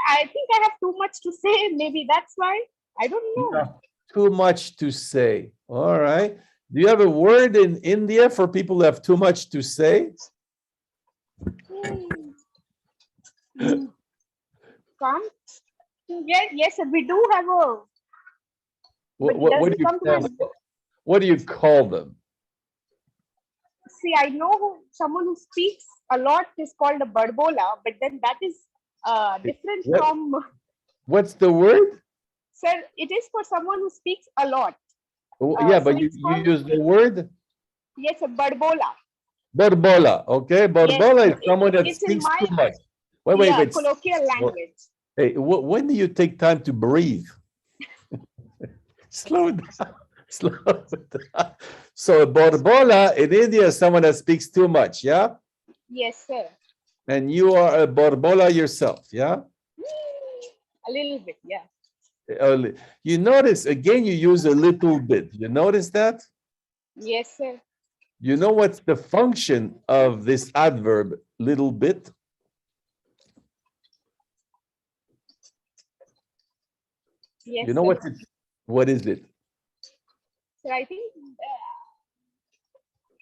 I think I have too much to say. Maybe that's why. I don't know. Yeah, too much to say. All right. Do you have a word in India for people who have too much to say? Can't. Yes, sir. We do have a But What, it what, doesn't do you come to my. call, what do you call them? See, I know someone who speaks a lot is called a barbola, but then that is different What, from. what's the word? Sir, it is for someone who speaks a lot. Yeah, So but you, it's you called, use the word yes, a barbola. borbola. Okay, Yes, borbola is someone that it's in speaks my too much. Wait, wait. colloquial Well, language. hey, when do you take time to breathe? Slow down. Slow down. So borbola in India is someone that speaks too much, yeah? Yes, sir. And you are a borbola yourself, yeah? A little bit, yeah. You notice, again, you use a little bit. You notice that? Yes, sir. You know what's the function of this adverb, little bit? Yes, You know sir. what is it? So I think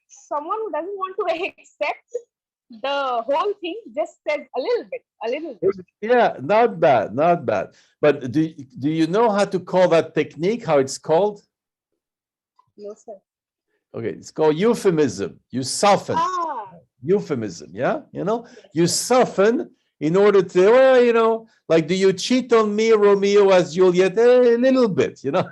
someone who doesn't want to accept the whole thing just says a little bit, a little bit. Yeah, not bad, not bad. But do you know how to call that technique, how it's called? No, sir. Okay, it's called euphemism. You soften. Ah, Euphemism, yeah? You know, yes, you sir. soften in order to, well, you know, like, do you cheat on me, Romeo, as Juliet? A little bit, you know?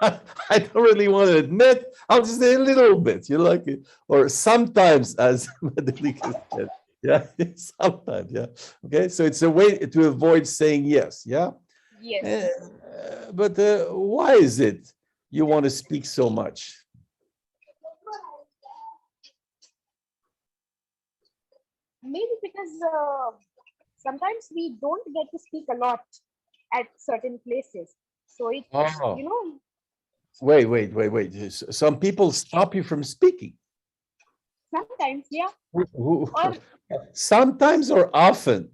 I don't really want to admit, I'll just say a little bit, you know, like, or sometimes, as Madalika said, yeah, sometimes, yeah. Okay, so it's a way to avoid saying yes, yeah? Yes. But why is it you want to speak so much? Maybe because sometimes we don't get to speak a lot at certain places. So it's, Oh, you know, wait. Some people stop you from speaking. sometimes, yeah. Who- Or Sometimes or often?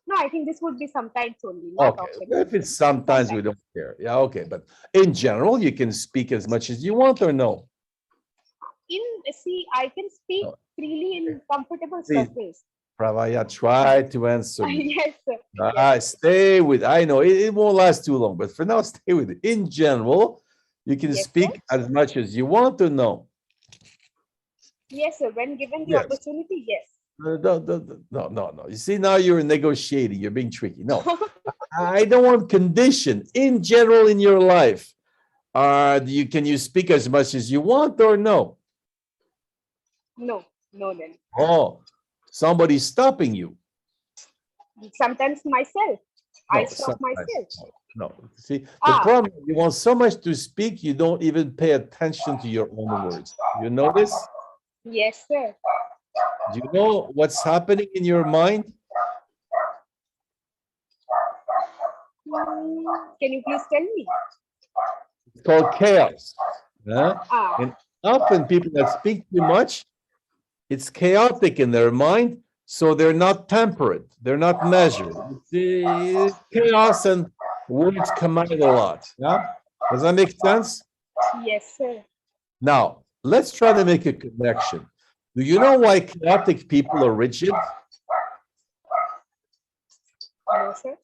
no, I think this would be sometimes only, not Okay, often. if it's sometimes, we don't care. Yeah, okay, but in general, you can speak as much as you want or no? See, I can speak No. freely in comfortable Please. surface. Pravaya, try to answer me. Yes, sir. Stay with, I know it won't last too long, but for now, stay with it. In general, you can Yes, speak as much as you want or no? Yes, sir. When given the Yes. opportunity, yes. No. You see, now you're negotiating, you're being tricky. No, I don't want condition. In general, in your life, can you speak as much as you want or no? No, then. Oh, somebody's stopping you. Sometimes myself. I No, stop sometimes. myself. No. See, the problem, you want so much to speak, you don't even pay attention to your own words. You notice? Yes, sir. Do you know what's happening in your mind? Can you please tell me? It's called chaos. Huh? Ah, And often people that speak too much, it's chaotic in their mind, so they're not temperate, they're not measured. It's chaos and words come out a lot. Yeah? Does that make sense? yes, sir. Now, let's try to make a connection. Do you know why chaotic people are rigid? No, sir.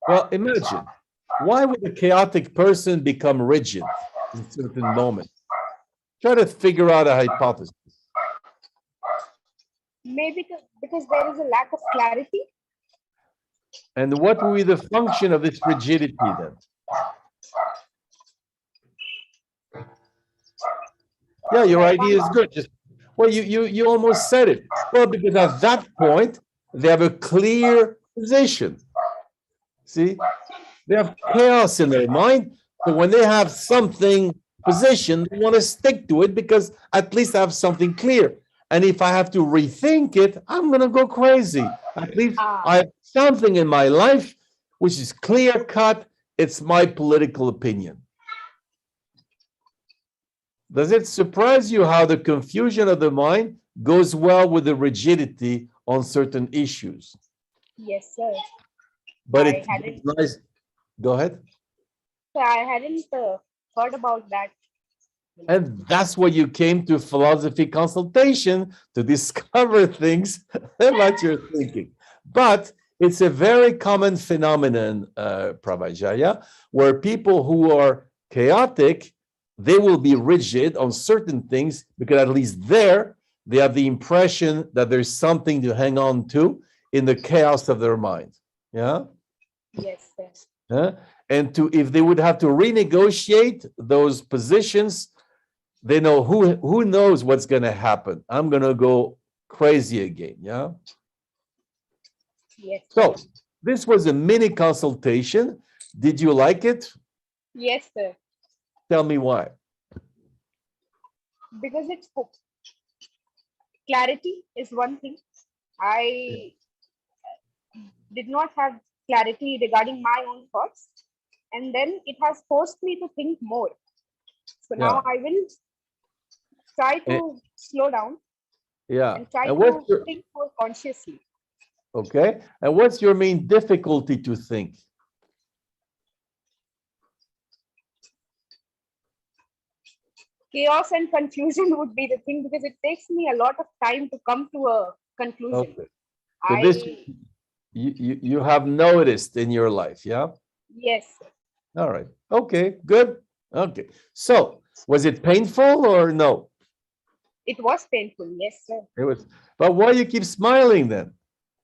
Well, imagine, why would a chaotic person become rigid in certain moments? Try to figure out a hypothesis. Maybe because there is a lack of clarity. And what will be the function of this rigidity then? Yeah, your idea is good. Well, you almost said it. Well, because at that point, they have a clear position. See, they have chaos in their mind. So when they have something positioned, they want to stick to it because at least I have something clear. And if I have to rethink it, I'm going to go crazy. At least I have something in my life which is clear cut. It's my political opinion. Does it surprise you how the confusion of the mind goes well with the rigidity on certain issues? Yes, sir. But it's nice. Go ahead. I hadn't heard about that. And that's why you came to philosophy consultation, to discover things about your thinking. But it's a very common phenomenon, Pravajaya, where people who are chaotic, they will be rigid on certain things because at least there they have the impression that there's something to hang on to in the chaos of their mind. Yeah. Yes, sir. And if they would have to renegotiate those positions, they know who knows what's going to happen. I'm going to go crazy again. Yeah. Yes. So this was a mini consultation. Did you like it? Yes, sir. Tell me why. Because it's clarity is one thing. I did not have clarity regarding my own thoughts, and then it has forced me to think more. So now I will try to slow down and try to think more consciously. Okay. And what's your main difficulty to think? Chaos and confusion would be the thing, because it takes me a lot of time to come to a conclusion. Okay. So this you have noticed in your life, yeah? Yes. All right. Okay, good. Okay. So was it painful or no? It was painful, yes, sir. It was. But why you keep smiling then?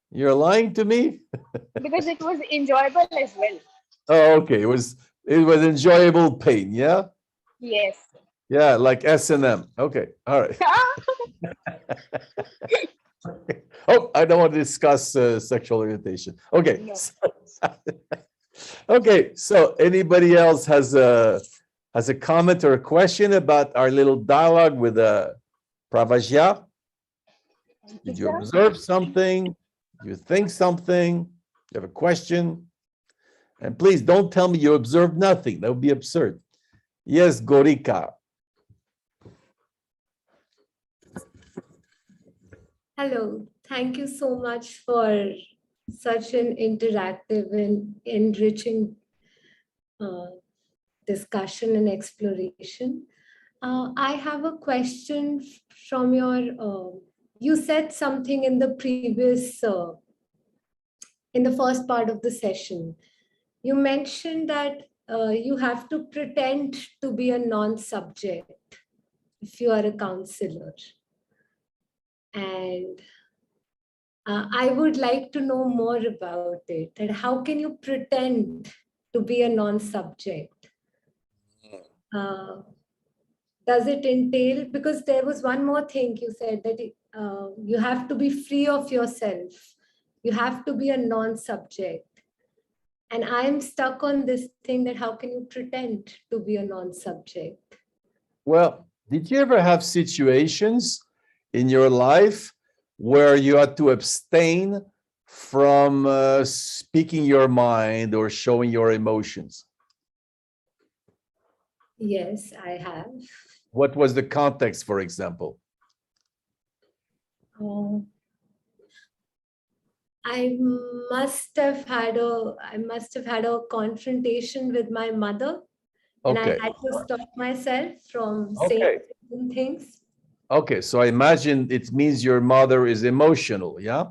You're lying to me? Because it was enjoyable as well. Oh, okay. It was enjoyable pain, yeah? Yes. Yeah, like S&M. Okay. All right. Oh, I don't want to discuss sexual orientation. Okay. No. Okay. So anybody else has a comment or a question about our little dialogue with Pravajya? Did you observe something? Do you think something? You have a question? And please don't tell me you observed nothing. That would be absurd. Yes, Gorika. Hello, thank you so much for such an interactive and enriching discussion and exploration. I have a question from you said something in the previous, in the first part of the session. You mentioned that you have to pretend to be a non-subject if you are a counselor. And I would like to know more about it. And how can you pretend to be a non-subject? Does it entail, because there was one more thing you said, that you have to be free of yourself. You have to be a non-subject. And I'm stuck on this thing that how can you pretend to be a non-subject? Well, did you ever have situations in your life where you had to abstain from speaking your mind or showing your emotions? Yes, I have. What was the context, for example? I must have had a confrontation with my mother, and I had to stop myself from saying certain things. Okay, so I imagine it means your mother is emotional, yeah?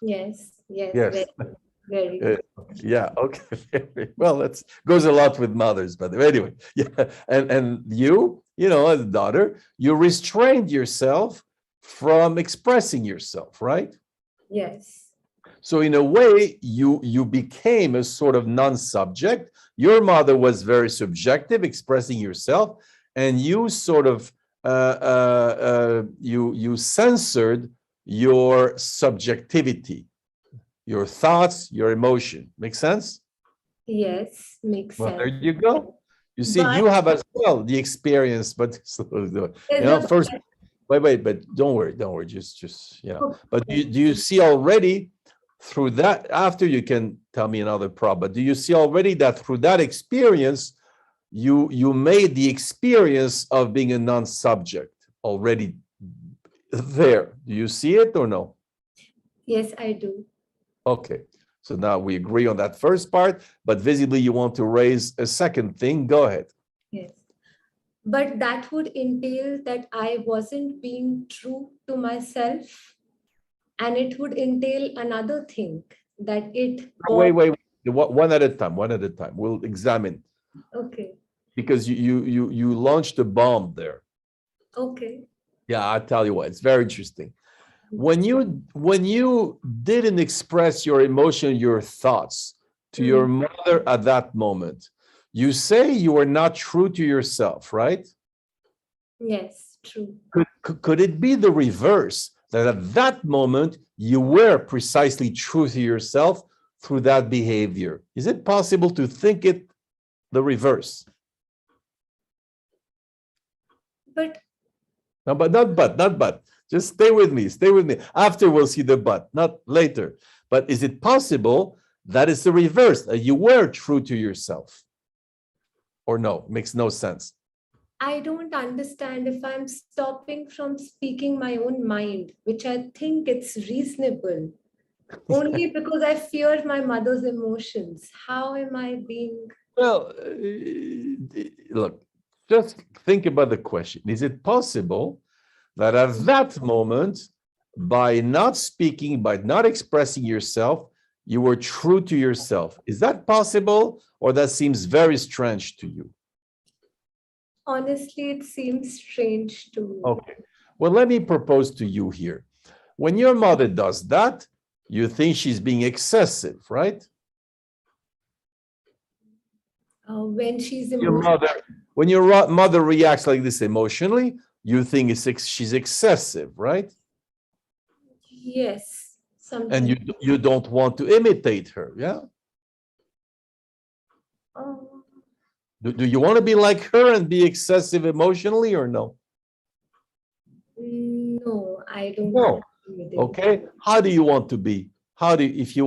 Yes. Yes. Very. Yeah, okay. Well, that goes a lot with mothers, but anyway, yeah. And you know, as a daughter, you restrained yourself from expressing yourself, right? Yes. So in a way, you became a sort of non-subject. Your mother was very subjective, expressing yourself, and you sort of you censored your subjectivity, your thoughts, your emotion. Make sense? Yes, makes sense. There you go. You see, you have as well the experience, but first, wait, but don't worry, just But do you see already through that? After you can tell me another problem. But do you see already that through that experience, you made the experience of being a non-subject already there? Do you see it or no? Yes, I do. Okay, so now we agree on that first part, but visibly you want to raise a second thing. Go ahead. Yes, but that would entail that I wasn't being true to myself, and it would entail another thing, that it Wait. One at a time. One at a time. We'll examine Okay, because you launched a bomb there. okay. Yeah, I'll tell you what. It's very interesting. When you didn't express your emotion, your thoughts to your mother at that moment, you say you were not true to yourself, right? Yes, true. Could it be the reverse, that at that moment you were precisely true to yourself through that behavior? Is it possible to think it the reverse? But No, but not but. Just stay with me. Stay with me. After we'll see the but, not later. But is it possible that it's the reverse, that you were true to yourself? Or no? Makes no sense. I don't understand if I'm stopping from speaking my own mind, which I think it's reasonable, only because I fear my mother's emotions. How am I being? Well, look, just think about the question. Is it possible that at that moment, by not speaking, by not expressing yourself, you were true to yourself? Is that possible, or that seems very strange to you? Honestly, it seems strange to me. Okay. Well, let me propose to you here. When your mother does that, you think she's being excessive, right? When she's Your emotional. mother, when your mother reacts like this emotionally, you think she's excessive, right? Yes, And sometimes. you don't want to imitate her, yeah? Oh, Do you want to be like her and be excessive emotionally, or no? no, I don't No. want to imitate. Okay. How do you want to be? How do if you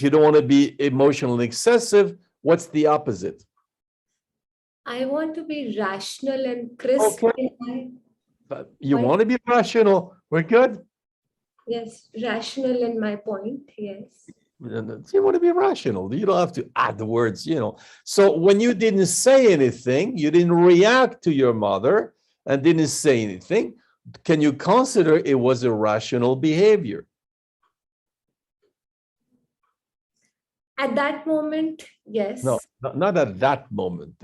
don't want to be emotional and excessive, what's the opposite? I want to be rational and crisp Okay. in my, You Why? want to be rational. We're good. yes, rational in my point, yes. You want to be rational. You don't have to add the words, So when you didn't say anything, you didn't react to your mother and didn't say anything, can you consider it was a rational behavior? At that moment, yes. No, not at that moment.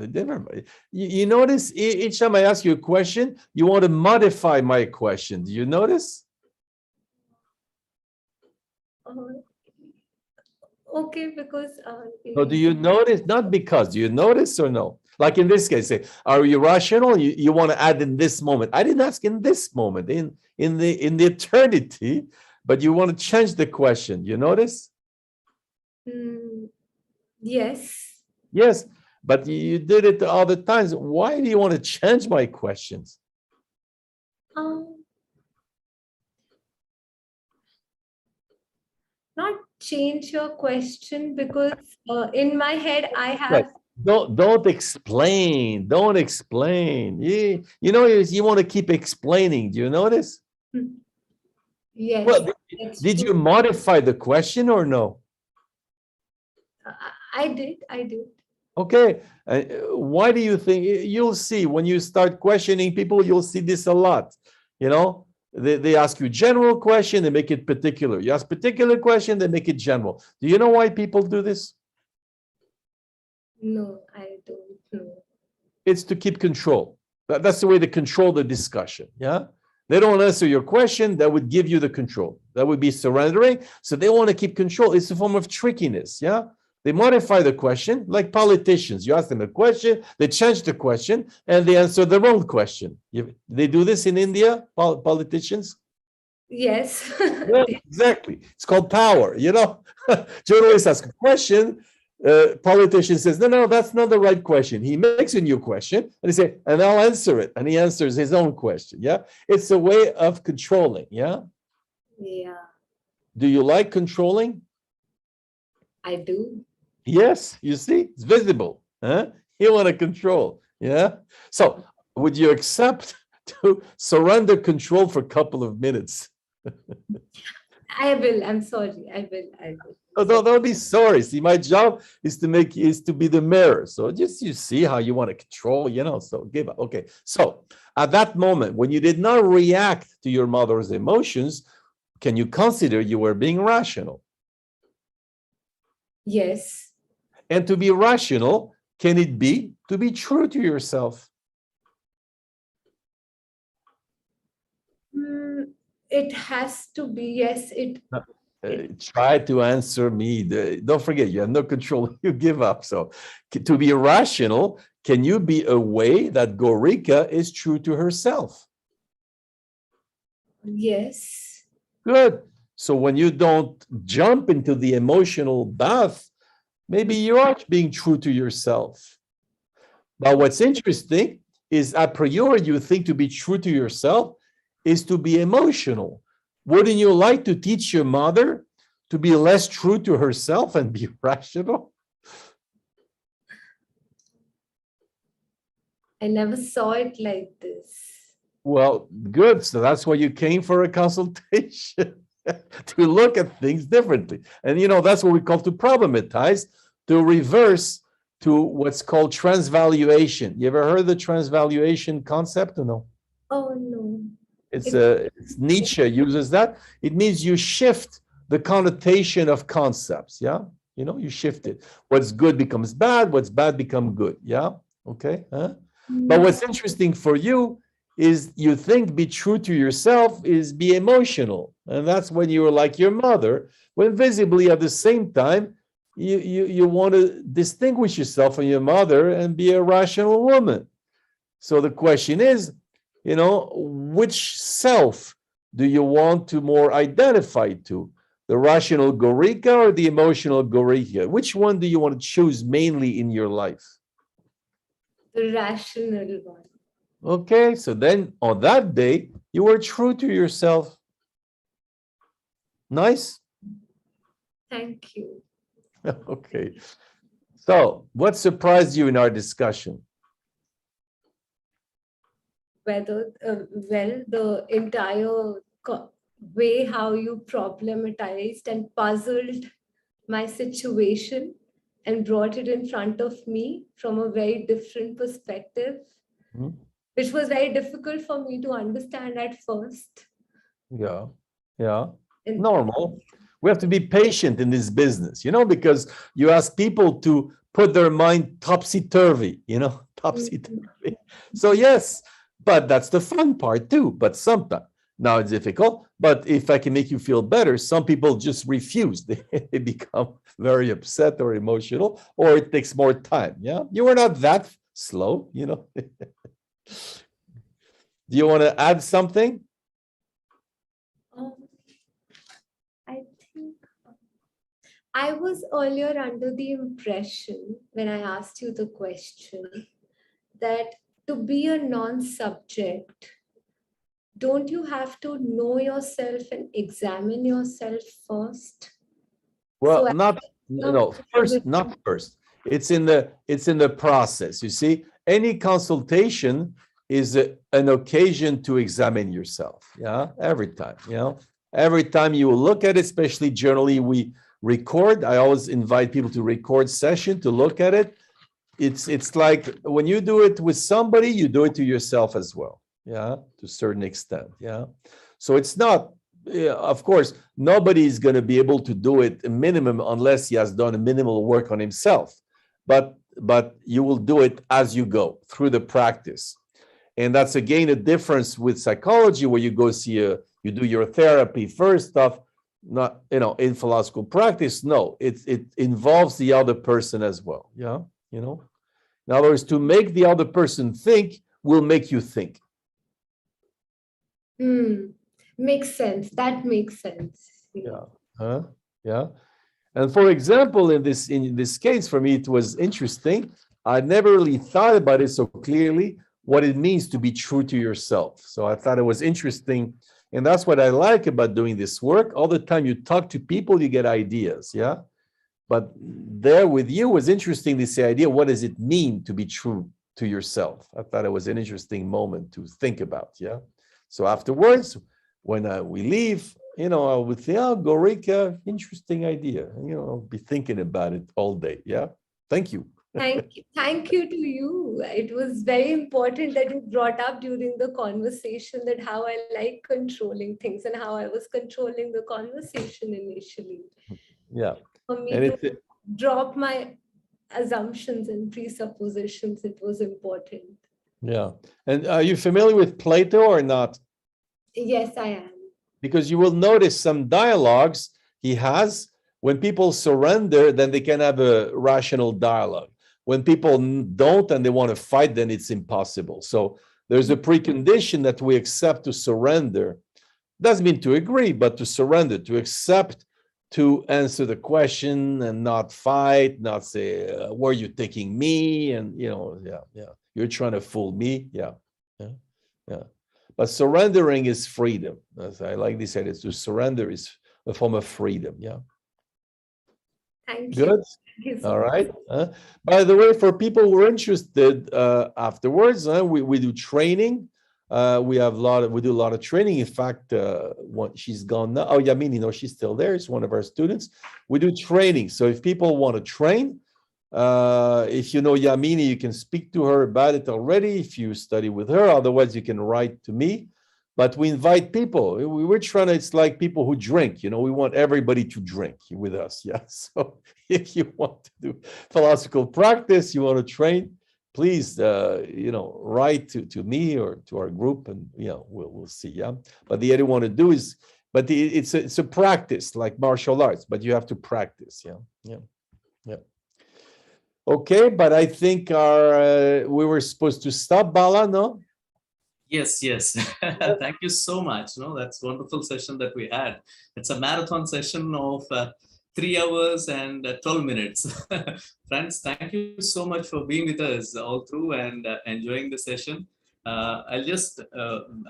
You notice each time I ask you a question, you want to modify my question. Do you notice? Uh, okay, because So do you notice? Not because. Do you notice or no? Like in this case, say, are you rational? You want to add in this moment. I didn't ask in this moment, in the eternity, but you want to change the question. You notice? yes. Yes, but you did it all the times. Why do you want to change my questions? Not change your question, because in my head I have. Right. Don't explain. Don't explain. You want to keep explaining. Do you notice? Yes. Well, did true. you modify the question or no? I did. Okay. Why do you think you'll see when you start questioning people, you'll see this a lot. They ask you general question, they make it particular. You ask particular question, they make it general. Do you know why people do this? No, I don't know. It's to keep control. That's the way to control the discussion. Yeah. They don't answer your question, that would give you the control. That would be surrendering. So they want to keep control. It's a form of trickiness. Yeah. They modify the question like politicians. You ask them a question, they change the question, and they answer the wrong question. They do this in India, politicians? Yes. Yeah, exactly. It's called power. Journalists ask a question, politician says, no, that's not the right question. He makes a new question, and he say, and I'll answer it. And he answers his own question. Yeah. It's a way of controlling. Yeah. Yeah. Do you like controlling? I do. Yes, you see, it's visible. Huh? You want to control. Yeah. So would you accept to surrender control for a couple of minutes? I will. I'm sorry. I will. Oh, don't be sorry. See, my job is to be the mirror. So just you see how you want to control, so give up. Okay. So at that moment, when you did not react to your mother's emotions, can you consider you were being rational? Yes. And to be rational, can it be to be true to yourself? It has to be, yes. Try to answer me. Don't forget, you have no control. You give up. So to be rational, can you be aware that Gorika is true to herself? Yes. Good. So when you don't jump into the emotional bath, maybe you are being true to yourself. But what's interesting is a priori, you think to be true to yourself is to be emotional. Wouldn't you like to teach your mother to be less true to herself and be rational? I never saw it like this. Well, good. So that's why you came for a consultation, to look at things differently. And that's what we call to problematize, to reverse to what's called transvaluation. You ever heard the transvaluation concept or no? Oh, no. It's Nietzsche uses that. It means you shift the connotation of concepts. Yeah, you shift it. What's good becomes bad. What's bad become good. Yeah. Okay. Huh? But what's interesting for you is you think be true to yourself is be emotional, and that's when you are like your mother. When visibly at the same time you want to distinguish yourself from your mother and be a rational woman. So the question is, which self do you want to more identify to? The rational Gorika or the emotional Gorika? Which one do you want to choose mainly in your life? The rational one. Okay, so then on that day, you were true to yourself. Nice? Thank you. Okay. So what surprised you in our discussion? The entire way how you problematized and puzzled my situation and brought it in front of me from a very different perspective, which was very difficult for me to understand at first. Yeah, yeah. And Normal. We have to be patient in this business, because you ask people to put their mind topsy-turvy, topsy-turvy. So yes, but that's the fun part too. But sometimes, now it's difficult, but if I can make you feel better, some people just refuse. They become very upset or emotional, or it takes more time. Yeah, you were not that slow, Do you want to add something? I think I was earlier under the impression when I asked you the question that to be a non-subject, don't you have to know yourself and examine yourself first? Well, So not first. It's in the process. You see, any consultation is an occasion to examine yourself. Yeah, every time. Every time you look at it, especially generally we record. I always invite people to record session to look at it. It's like when you do it with somebody, you do it to yourself as well. Yeah, to a certain extent. Yeah, so it's not. Yeah, of course, nobody is going to be able to do it a minimum unless he has done a minimal work on himself. But you will do it as you go through the practice, and that's again a difference with psychology, where you go see you do your therapy first stuff. Not in philosophical practice. No, it involves the other person as well. Yeah, In other words, to make the other person think will make you think. Makes sense. That makes sense. Yeah. Yeah. And for example, in this case, for me, it was interesting. I never really thought about it so clearly, what it means to be true to yourself. So I thought it was interesting. And that's what I like about doing this work. All the time you talk to people, you get ideas. Yeah. But there with you was interesting, this idea, what does it mean to be true to yourself? I thought it was an interesting moment to think about. Yeah. So afterwards, when we leave, I would think, oh, Gorika, interesting idea. I'll be thinking about it all day. Yeah. Thank you. Thank you to you. It was very important that you brought up during the conversation that how I like controlling things and how I was controlling the conversation initially. Yeah. For me And drop my assumptions and presuppositions. It was important. Yeah. And are you familiar with Plato or not? Yes, I am. Because you will notice some dialogues he has. When people surrender, then they can have a rational dialogue. When people don't and they want to fight, then it's impossible. So there's a precondition that we accept to surrender. Doesn't mean to agree, but to surrender, to accept, to answer the question and not fight, not say, where are you taking me? And, you're trying to fool me. Yeah. But surrendering is freedom. As I like this idea, to surrender is a form of freedom. Yeah. Thank Good. you. Thank you so All much. right. By the way, for people who are interested, afterwards, we do training. We do a lot of training. In fact, she's gone now. Oh, Yamini, she's still there. It's one of our students. We do training. So if people want to train, if you know Yamini, you can speak to her about it already if you study with her. Otherwise, you can write to me. But we invite people. We're trying to, it's like people who drink, we want everybody to drink with us. Yeah. So if you want to do philosophical practice, you want to train, please, write to me or to our group, and we'll see. Yeah. But the other one to do is, but it's a practice like martial arts, but you have to practice. Yeah. Okay, but I think we were supposed to stop, Bala, no? Yes. Thank you so much. That's a wonderful session that we had. It's a marathon session of 3 hours and 12 minutes. Friends, thank you so much for being with us all through and enjoying the session. I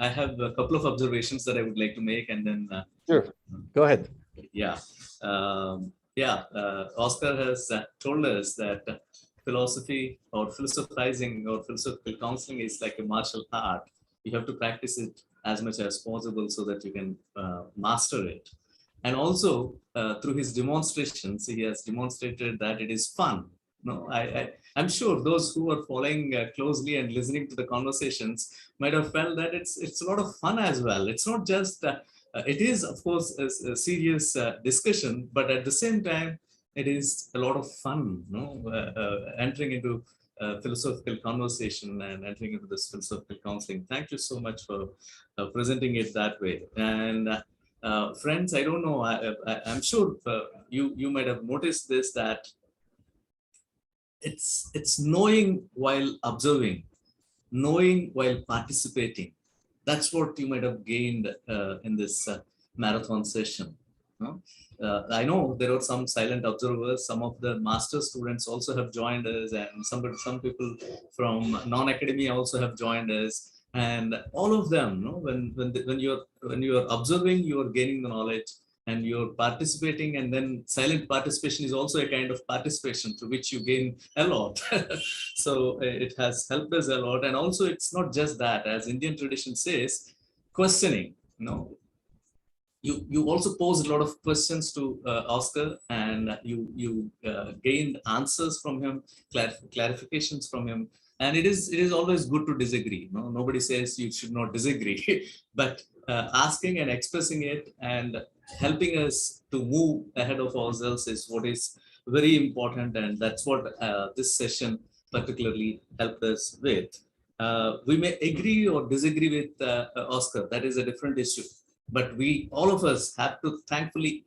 have a couple of observations that I would like to make, and then Sure, go ahead. Oscar has told us that philosophy or philosophizing or philosophical counseling is like a martial art. You have to practice it as much as possible so that you can master it. And also through his demonstrations, he has demonstrated that it is fun. I'm sure those who are following closely and listening to the conversations might have felt that it's a lot of fun as well. It's not just, it is of course a serious discussion, but at the same time, it is a lot of fun, entering into philosophical conversation and entering into this philosophical counseling. Thank you so much for presenting it that way. And friends, I don't know, I'm sure you might have noticed this, that it's knowing while observing, knowing while participating. That's what you might have gained in this marathon session. I know there are some silent observers. Some of the master students also have joined us, and some people from non-academy also have joined us. And all of them, when you're observing, you are gaining the knowledge, and you're participating, and then silent participation is also a kind of participation to which you gain a lot. So it has helped us a lot. And also, it's not just that, as Indian tradition says, questioning. You also posed a lot of questions to Oscar, and you gained answers from him, clarifications from him. And it is always good to disagree. Nobody says you should not disagree, but asking and expressing it and helping us to move ahead of ourselves is what is very important, and that's what this session particularly helped us with. We may agree or disagree with Oscar. That is a different issue. But all of us have to thankfully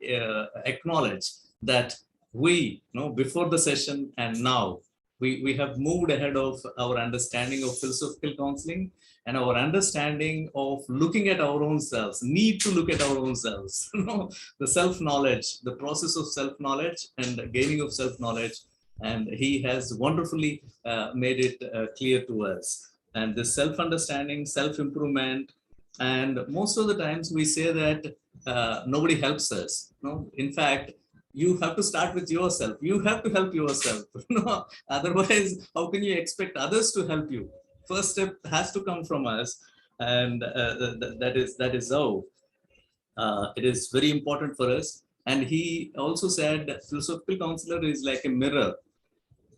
acknowledge that we, before the session and now, we have moved ahead of our understanding of philosophical counseling and our understanding of looking at our own selves, need to look at our own selves, the self-knowledge, the process of self-knowledge and the gaining of self-knowledge. And he has wonderfully made it clear to us. And the self-understanding, self-improvement, and most of the times we say that nobody helps us. In fact, you have to start with yourself. You have to help yourself. Otherwise, how can you expect others to help you? First step has to come from us, and that is how it is very important for us. And he also said that philosophical counselor is like a mirror.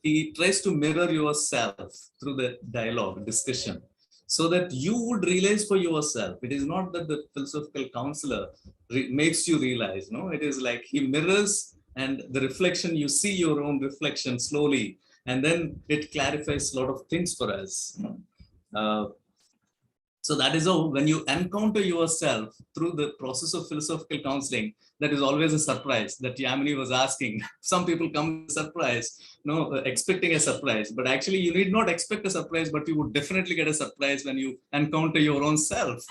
He tries to mirror yourself through the dialogue, discussion, so that you would realize for yourself. It is not that the philosophical counselor makes you realize. It is like he mirrors and the reflection, you see your own reflection slowly, and then it clarifies a lot of things for us. So that is how, when you encounter yourself through the process of philosophical counseling, that is always a surprise that Yamini was asking. Some people come surprise, expecting a surprise, but actually you need not expect a surprise, but you would definitely get a surprise when you encounter your own self.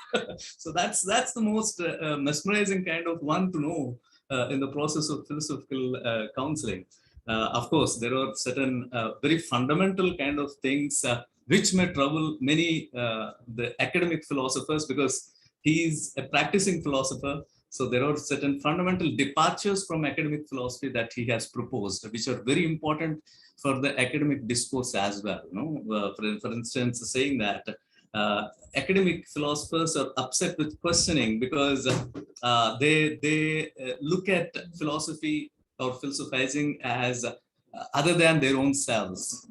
So that's the most mesmerizing kind of one to know in the process of philosophical counseling. Of course, there are certain very fundamental kind of things which may trouble many the academic philosophers, because he is a practicing philosopher. So there are certain fundamental departures from academic philosophy that he has proposed, which are very important for the academic discourse as well. For instance, saying that academic philosophers are upset with questioning because they look at philosophy or philosophizing as other than their own selves.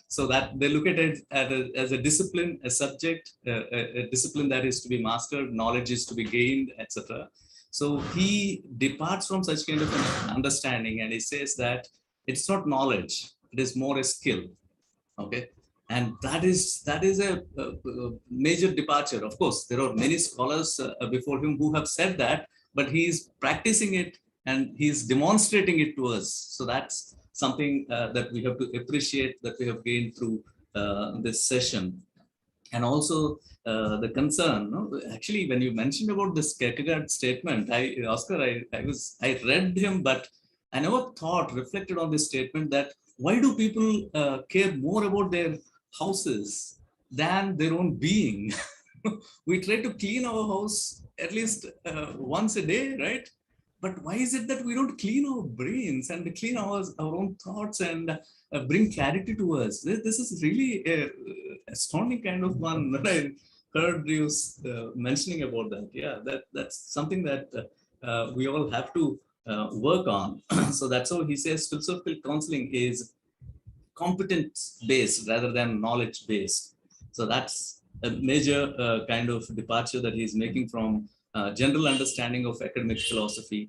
So that they look at it as a discipline, a subject, a discipline that is to be mastered, knowledge is to be gained, etc. So he departs from such kind of an understanding, and he says that it's not knowledge, it is more a skill. Okay. And that is a major departure. Of course, there are many scholars before him who have said that, but he is practicing it and he's demonstrating it to us. So that's something that we have to appreciate, that we have gained through this session. And also the concern, actually, when you mentioned about this Kierkegaard statement, Oscar, I read him, but I never reflected on this statement, that why do people care more about their houses than their own being? We try to clean our house at least once a day, right? But why is it that we don't clean our brains and clean our own thoughts and bring clarity to us? This is really a astounding kind of one that I heard you mentioning about that. Yeah, that's something that we all have to work on. So that's how he says philosophical counseling is competence-based rather than knowledge-based. So that's a major kind of departure that he's making from general understanding of academic philosophy,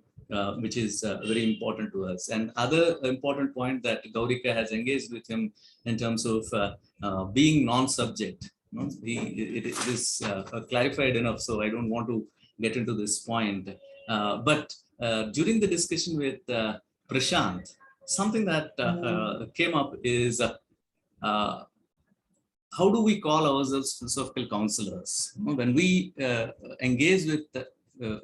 which is very important to us. And other important point that Gaurika has engaged with him in terms of being non-subject. It is clarified enough, so I don't want to get into this point. But during the discussion with Prashant, something that came up is how do we call ourselves philosophical counselors? When we engage with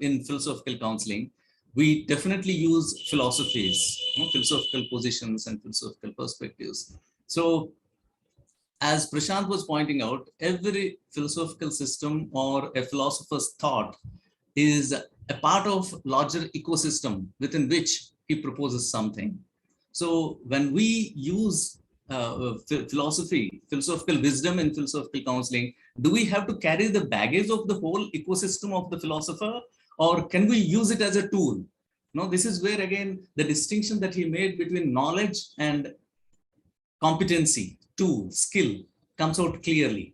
in philosophical counseling, we definitely use philosophies, philosophical positions and philosophical perspectives. So as Prashant was pointing out, every philosophical system or a philosopher's thought is a part of larger ecosystem within which he proposes something. So when we use philosophical wisdom in philosophical counseling, do we have to carry the baggage of the whole ecosystem of the philosopher, or can we use it as a tool? This is where again the distinction that he made between knowledge and competency, tool, skill comes out clearly.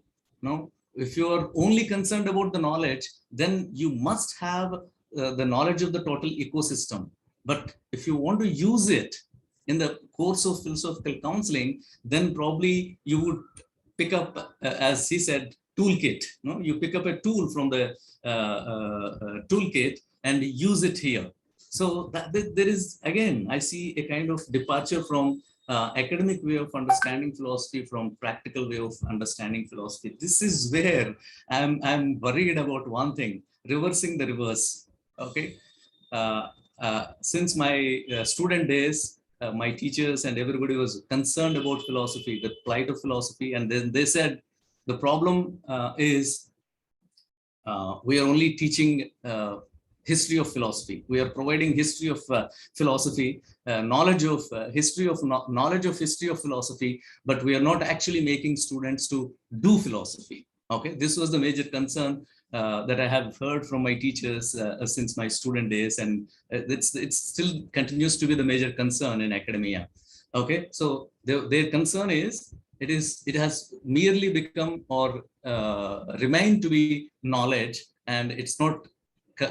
If you are only concerned about the knowledge, then you must have the knowledge of the total ecosystem. But if you want to use it in the course of philosophical counseling, then probably you would pick up, as he said, toolkit. You pick up a tool from the toolkit and use it here. So there is, again, I see a kind of departure from academic way of understanding philosophy, from practical way of understanding philosophy. This is where I'm worried about one thing, reversing the reverse. Okay. Since my student days, my teachers and everybody was concerned about philosophy, the plight of philosophy. And then they said, the problem is we are only teaching history of philosophy. We are providing history of philosophy, knowledge of history of philosophy, but we are not actually making students to do philosophy. Okay, this was the major concern that I have heard from my teachers since my student days, and it still continues to be the major concern in academia. Okay, so their concern is it has merely become or remained to be knowledge, and it's not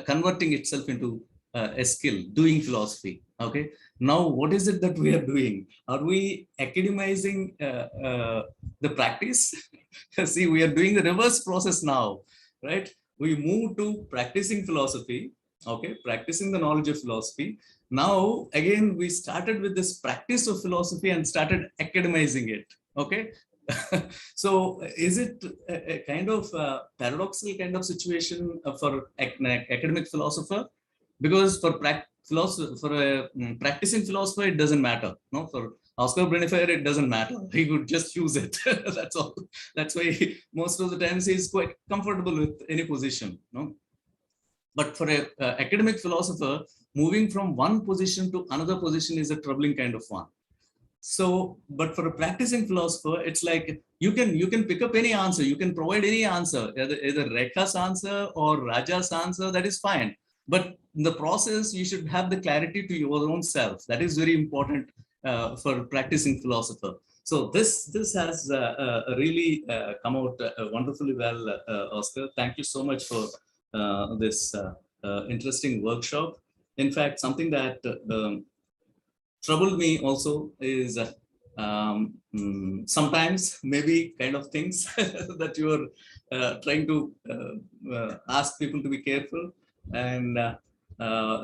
converting itself into a skill, doing philosophy. Okay. Now, what is it that we are doing? Are we academizing the practice? See, we are doing the reverse process now, right? We move to practicing philosophy, okay, practicing the knowledge of philosophy. Now, again, we started with this practice of philosophy and started academizing it, okay? So, is it a kind of paradoxical kind of situation for an academic philosopher? Because for a practicing philosopher, it doesn't matter. No, for Oscar Brenifier, it doesn't matter. He could just use it. That's all. That's why most of the times he's quite comfortable with any position. No, but for a academic philosopher, moving from one position to another position is a troubling kind of one. So, but for a practicing philosopher, it's like you can pick up any answer, you can provide any answer, either Rekha's answer or Raja's answer, that is fine. But in the process, you should have the clarity to your own self. That is very important for practicing philosopher. So this has really come out wonderfully well, Oscar. Thank you so much for this interesting workshop. In fact, something that troubled me also is sometimes maybe kind of things that you are trying to ask people to be careful. And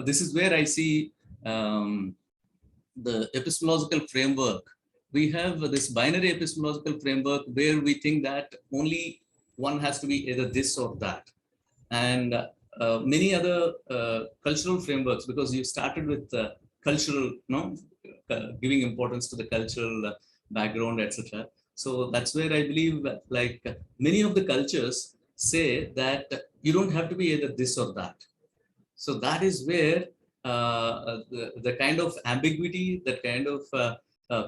this is where I see the epistemological framework. We have this binary epistemological framework where we think that only one has to be either this or that. And many other cultural frameworks, because you started with cultural, giving importance to the cultural background, etc. So that's where I believe, like many of the cultures say that you don't have to be either this or that. So that is where the kind of ambiguity, that kind of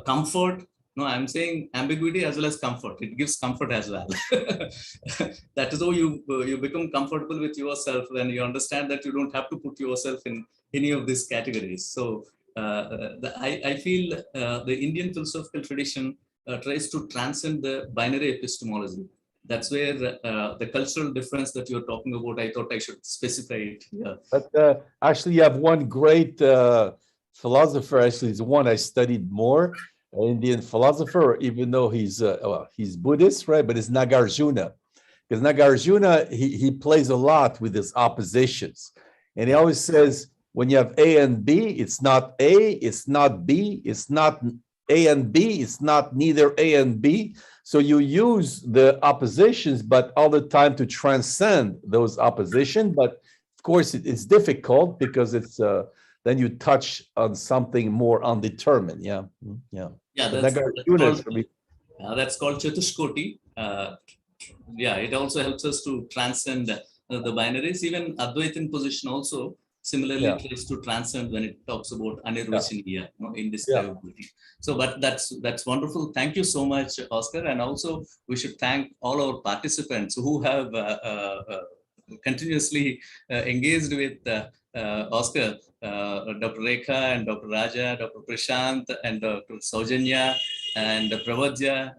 comfort. No, I'm saying ambiguity as well as comfort. It gives comfort as well. That is how you become comfortable with yourself when you understand that you don't have to put yourself in any of these categories. So I feel the Indian philosophical tradition tries to transcend the binary epistemology. That's where the cultural difference that you're talking about, I thought I should specify it. Yeah. But actually, you have one great philosopher. Actually, is one I studied more. Indian philosopher, even though he's Buddhist, right? But it's Nagarjuna, because Nagarjuna he plays a lot with his oppositions, and he always says when you have A and B, it's not A, it's not B, it's not A and B, it's not neither A and B. So you use the oppositions, but all the time to transcend those oppositions. But of course, it's difficult because it's then you touch on something more undetermined. Yeah, yeah. Yeah, So that's called Chatushkoti. Yeah, it also helps us to transcend the binaries. Even Advaitin position also similarly tries to transcend when it talks about anirvachaniya, indescribability. So, but that's wonderful. Thank you so much, Oscar. And also, we should thank all our participants who have continuously engaged with Oscar, Dr. Rekha and Dr. Raja, Dr. Prashant and Dr. Saujanya and Pravadya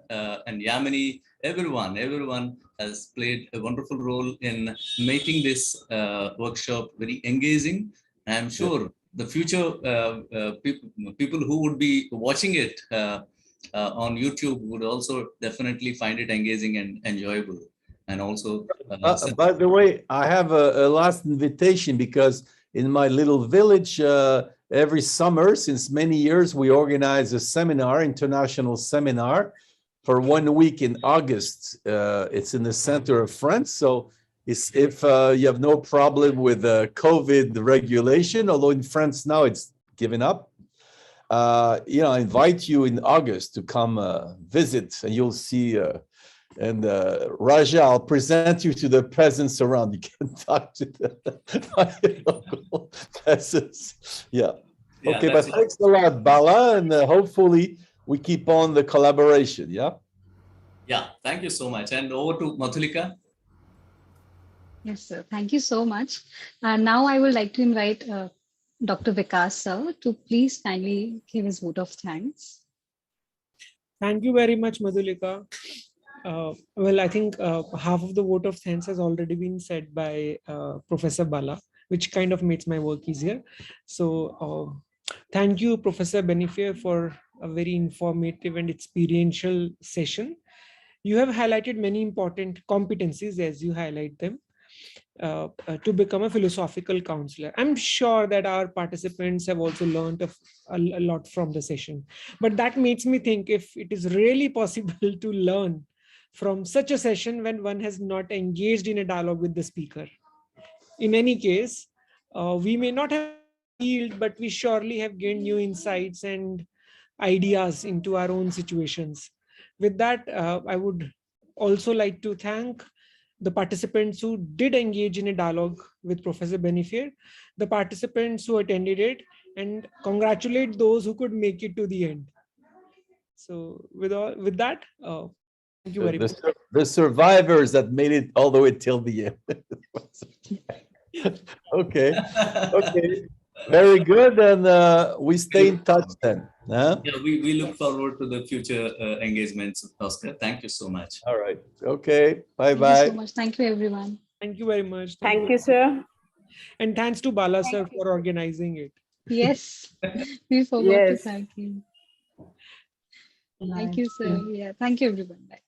and Yamini. Everyone has played a wonderful role in making this workshop very engaging. I'm sure the future people who would be watching it on YouTube would also definitely find it engaging and enjoyable. And also, by the way, I have a last invitation, because in my little village, every summer, since many years, we organize a seminar, international seminar, for 1 week in August. It's in the center of France. So if you have no problem with COVID regulation, although in France now it's given up, I invite you in August to come visit, and you'll see. And Raja, I'll present you to the peasants around. You can talk to the local peasants. Yeah. Okay, but thanks a lot, Bala, and hopefully we keep on the collaboration. Yeah. Yeah. Thank you so much. And over to Madhulika. Yes, sir. Thank you so much. Now I would like to invite Dr. Vikas, sir, to please kindly give his vote of thanks. Thank you very much, Madhulika. Well, I think half of the vote of thanks has already been said by Professor Bala, which kind of makes my work easier. So Thank you, Professor Brenifier, for a very informative and experiential session. You have highlighted many important competencies as you highlight them to become a philosophical counselor. I'm sure that our participants have also learned a lot from the session. But that makes me think if it is really possible to learn from such a session when one has not engaged in a dialogue with the speaker. In any case, we may not have field, but we surely have gained new insights and ideas into our own situations. With that, I would also like to thank the participants who did engage in a dialogue with Professor Brenifier, the participants who attended it, and congratulate those who could make it to the end. So with that, thank you very much. The survivors that made it all the way till the end. Okay. Okay. Very good. And we stay in touch then. Huh? Yeah, we look forward to the future engagements, Oscar. Thank you so much. All right. Okay. Bye Thank bye. you so much. Thank you, everyone. Thank you very much. Thank you, sir. And thanks to Bala Thank sir you. for organizing it. Yes, we forgot to Yes. thank you. Thank you, sir. Yeah, thank you, everyone. Bye.